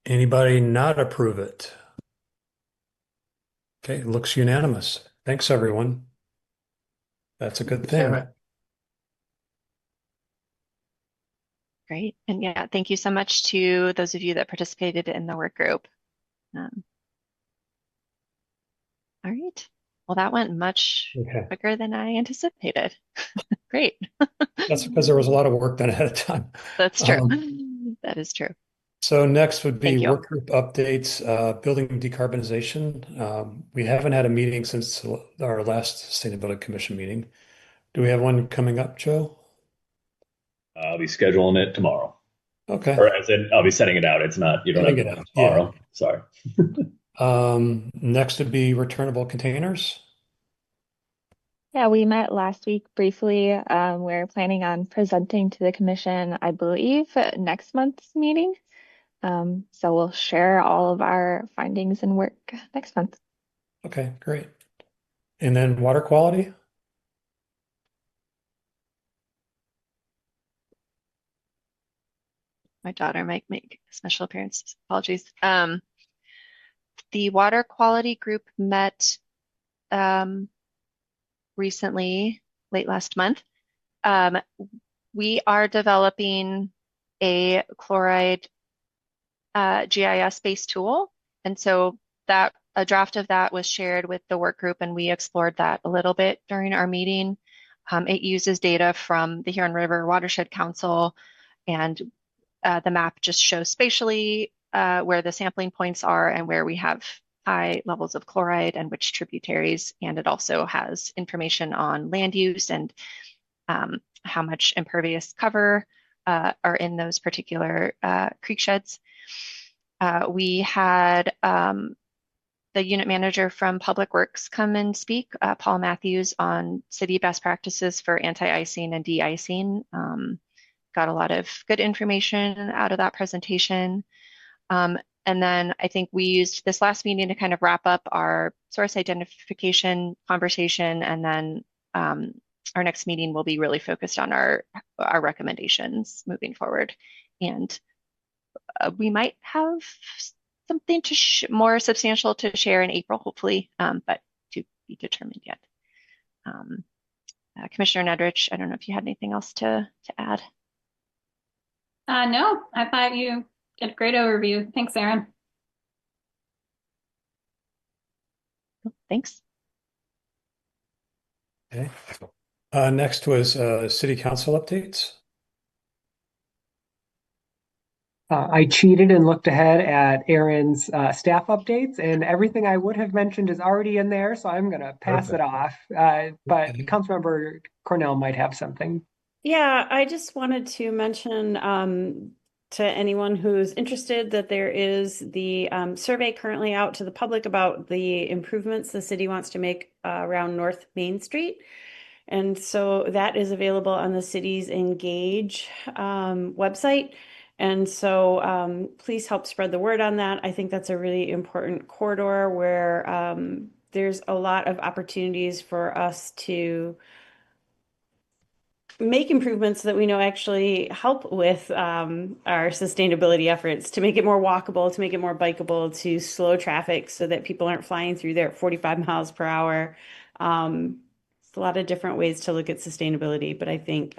Anybody not approve it? Okay, it looks unanimous. Thanks, everyone. That's a good thing. Great. And yeah, thank you so much to those of you that participated in the work group. All right. Well, that went much quicker than I anticipated. Great. That's because there was a lot of work done ahead of time. That's true. That is true. So next would Thank be you. work group updates, building decarbonization. We haven't had a meeting since our last Sustainability Commission meeting. Do we have one coming up, Joe? I'll be scheduling it tomorrow. Okay. Or as in, I'll be setting it out. It's not, you don't have Setting to it do it out, yeah. tomorrow. Sorry. Next would be returnable containers. Yeah, we met last week briefly. We're planning on presenting to the commission, I believe, at next month's meeting. So we'll share all of our findings and work next month. Okay, great. And then water quality. My daughter might make a special appearance. Apologies. The water quality group met recently, late last month. We are developing a chloride GIS-based tool. And so that a draft of that was shared with the work group, and we explored that a little bit during our meeting. It uses data from the Huron River Watershed Council, and the map just shows spatially where the sampling points are and where we have high levels of chloride and which tributaries. And it also has information on land use and how much impervious cover are in those particular creek sheds. We had the unit manager from Public Works come and speak, Paul Matthews, on city best practices for anti-icing and de-icing. Got a lot of good information out of that presentation. And then I think we used this last meeting to kind of wrap up our source identification conversation, and then our next meeting will be really focused on our recommendations moving forward. And we might have something more substantial to share in April, hopefully, but to be determined yet. Commissioner Nedrich, I don't know if you had anything else to add. No, I thought you did a great overview. Thanks, Erin. Thanks. Okay. Next was city council updates. I cheated and looked ahead at Erin's staff updates, and everything I would have mentioned is already in there, so I'm going to pass it off. But Councilmember Cornell might have something. Yeah, I just wanted to mention to anyone who's interested that there is the survey currently out to the public about the improvements the city wants to make around North Main Street. And so that is available on the city's Engage website. And so please help spread the word on that. I think that's a really important corridor where there's a lot of opportunities for us to make improvements that we know actually help with our sustainability efforts, to make it more walkable, to make it more bikeable, to slow traffic so that people aren't flying through there at 45 miles per hour. It's a lot of different ways to look at sustainability, but I think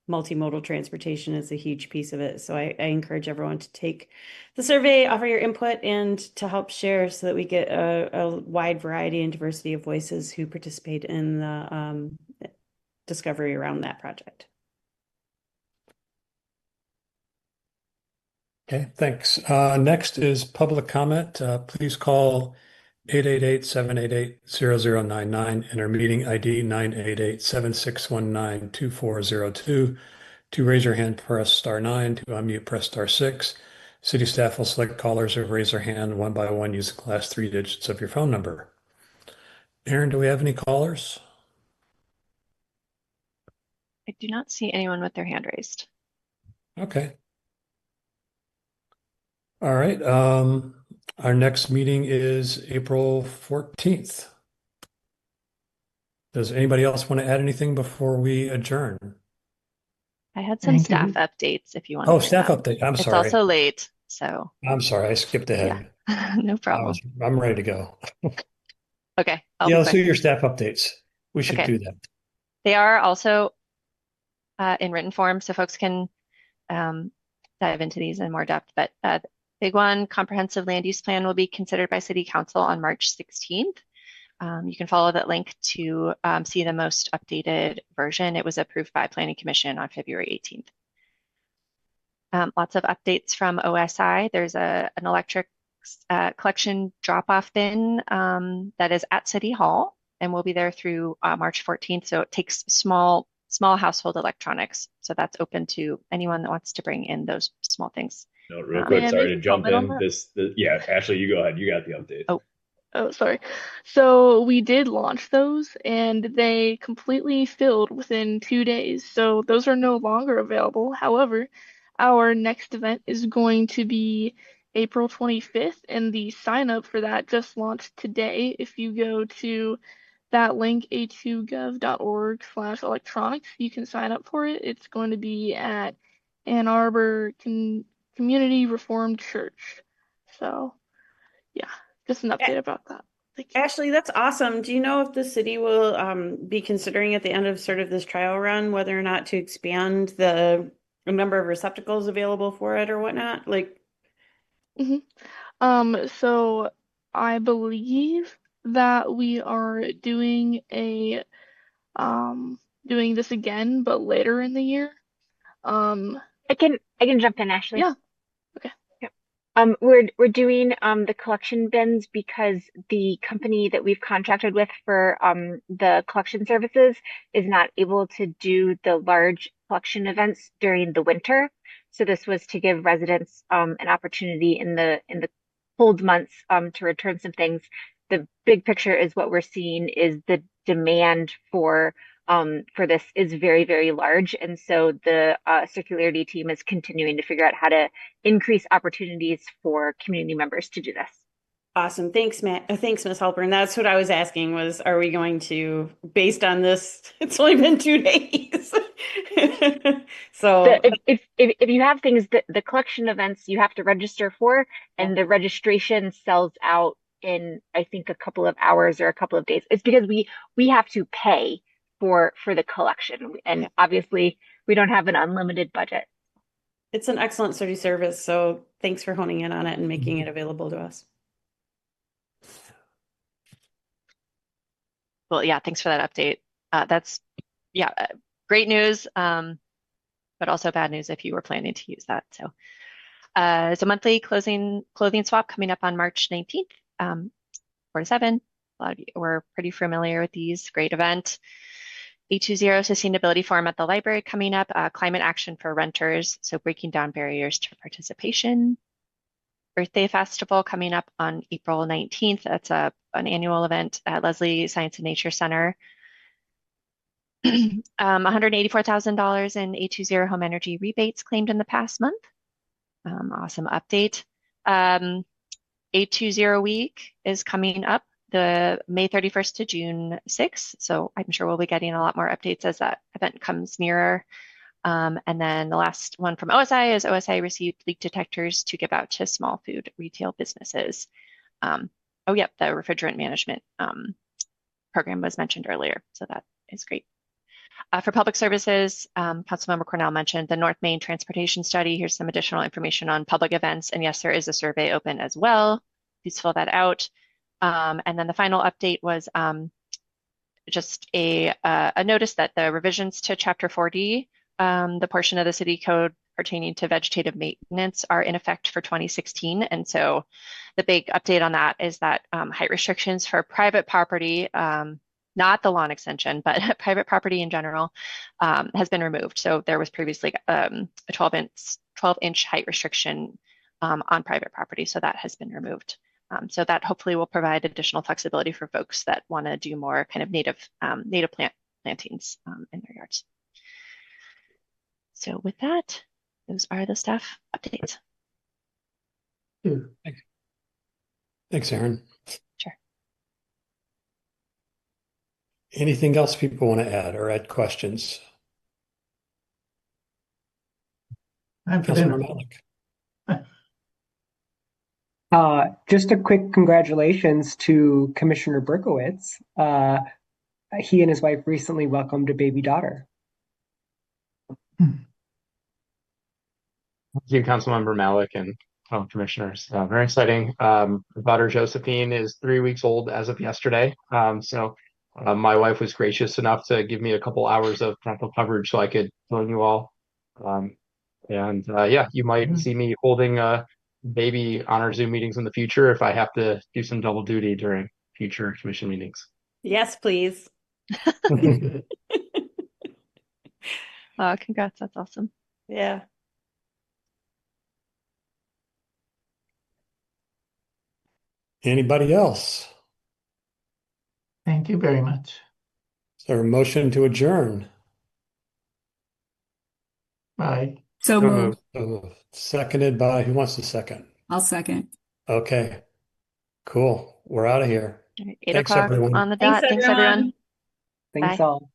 multimodal transportation is a huge piece of it. So I encourage everyone to take the survey, offer your input, and to help share so that we get a wide variety and diversity of voices who participate in the discovery around that project. Okay, thanks. Next is public comment. Please call 888-788-0099, enter meeting ID 988-7619-2402. To raise your hand, press *9. To unmute, press *6. City staff will select callers who raise their hand one by one using the last 3 digits of your phone number. Erin, do we have any callers? I do not see anyone with their hand raised. Okay. All right. Our next meeting is April 14th. Does anybody else want to add anything before we adjourn? I had some staff updates if you want to Oh, hear staff them. update. I'm It's sorry. also late, so I'm sorry. I skipped ahead. no problem. I'm ready to go. Okay, Yeah, let's do quick. your staff updates. We should Okay. do that. They are also in written form, so folks can dive into these in more depth. But big one, comprehensive land use plan will be considered by City Council on March 16th. You can follow that link to see the most updated version. It was approved by Planning Commission on February 18th. Lots of updates from OSI. There's an electric collection drop-off bin that is at City Hall and will be there through March 14th. So it takes small household electronics. So that's open to anyone that wants to bring in those small things. No, real quick, sorry to jump in. Yeah, Ashley, you go ahead. You got the update. Oh, sorry. So we did launch those and they completely filled within 2 days. So those are no longer available. However, our next event is going to be April 25th, and the sign up for that just launched today. If you go to that link, a2gov.org/electronics, you can sign up for it. It's going to be at Ann Arbor Community Reformed Church. So, yeah, just an update about that. Ashley, that's awesome. Do you know if the city will be considering at the end of sort of this trial run whether or not to expand the number of receptacles available for it or whatnot? So I believe that we are doing doing this again, but later in the year. I can jump in, Ashley. Yeah. Okay. Yep. We're doing the collection bins because the company that we've contracted with for the collection services is not able to do the large collection events during the winter. So this was to give residents an opportunity in the cold months to return some things. The big picture is what we're seeing is the demand for this is very, very large. And so the circularity team is continuing to figure out how to increase opportunities for community members to do this. Awesome. Thanks, Matt. Thanks, Ms. Halpern. That's what I was asking was, are we going to, based on this, it's only been 2 days. So if you have things that the collection events you have to register for, and the registration sells out in, I think, a couple of hours or a couple of days, it's because we have to pay for the collection. And obviously we don't have an unlimited budget. it's an excellent city service. So thanks for honing in on it and making it available to us. Well, yeah, thanks for that update. That's great news, but also bad news if you were planning to use that. So it's a monthly clothing swap coming up on March 19th, 4 to 7. A lot of you were pretty familiar with these. Great event. 820 Sustainability Forum at the library coming up. Climate action for renters, so breaking down barriers to participation. Birthday Festival coming up on April 19th. That's an annual event at Leslie Science and Nature Center. $184,000 in 820 home energy rebates claimed in the past month. Awesome update. 820 week is coming up the May 31st to June 6th. So I'm sure we'll be getting a lot more updates as that event comes nearer. And then the last one from OSI is OSI received leak detectors to give out to small food retail businesses. The refrigerant management program was mentioned earlier, so that is great. For public services, Councilmember Cornell mentioned the North Main Transportation Study. Here's some additional information on public events. And yes, there is a survey open as well. Please fill that out. And then the final update was just a notice that the revisions to Chapter 4D, the portion of the city code pertaining to vegetative maintenance, are in effect for 2016. And so the big update on that is that height restrictions for private property, not the lawn extension, but private property in general, has been removed. So there was previously a 12-inch height restriction on private property, so that has been removed. So that hopefully will provide additional flexibility for folks that want to do more kind of native plantings in their yards. So with that, those are the staff updates. Thanks, Erin. Sure. Anything else people want to add or add questions? I'm for dinner. Just a quick congratulations to Commissioner Berkowitz. He and his wife recently welcomed a baby daughter. Thank you, Councilmember Malik and commissioners. Very exciting. Our daughter Josephine is 3 weeks old as of yesterday. My wife was gracious enough to give me a couple hours of parental coverage so I could join you all. You might see me holding baby on our Zoom meetings in the future if I have to do some double duty during future commission meetings. Yes, please. Congrats, that's awesome. Yeah. Anybody else? Thank you very much. Is there a motion to adjourn? Bye. So moved. Seconded by, who wants to second? I'll second. Okay, cool. We're out of here. All right, 8 Thanks, o'clock everyone. on the dot. Thanks, everyone. Thanks Bye. all.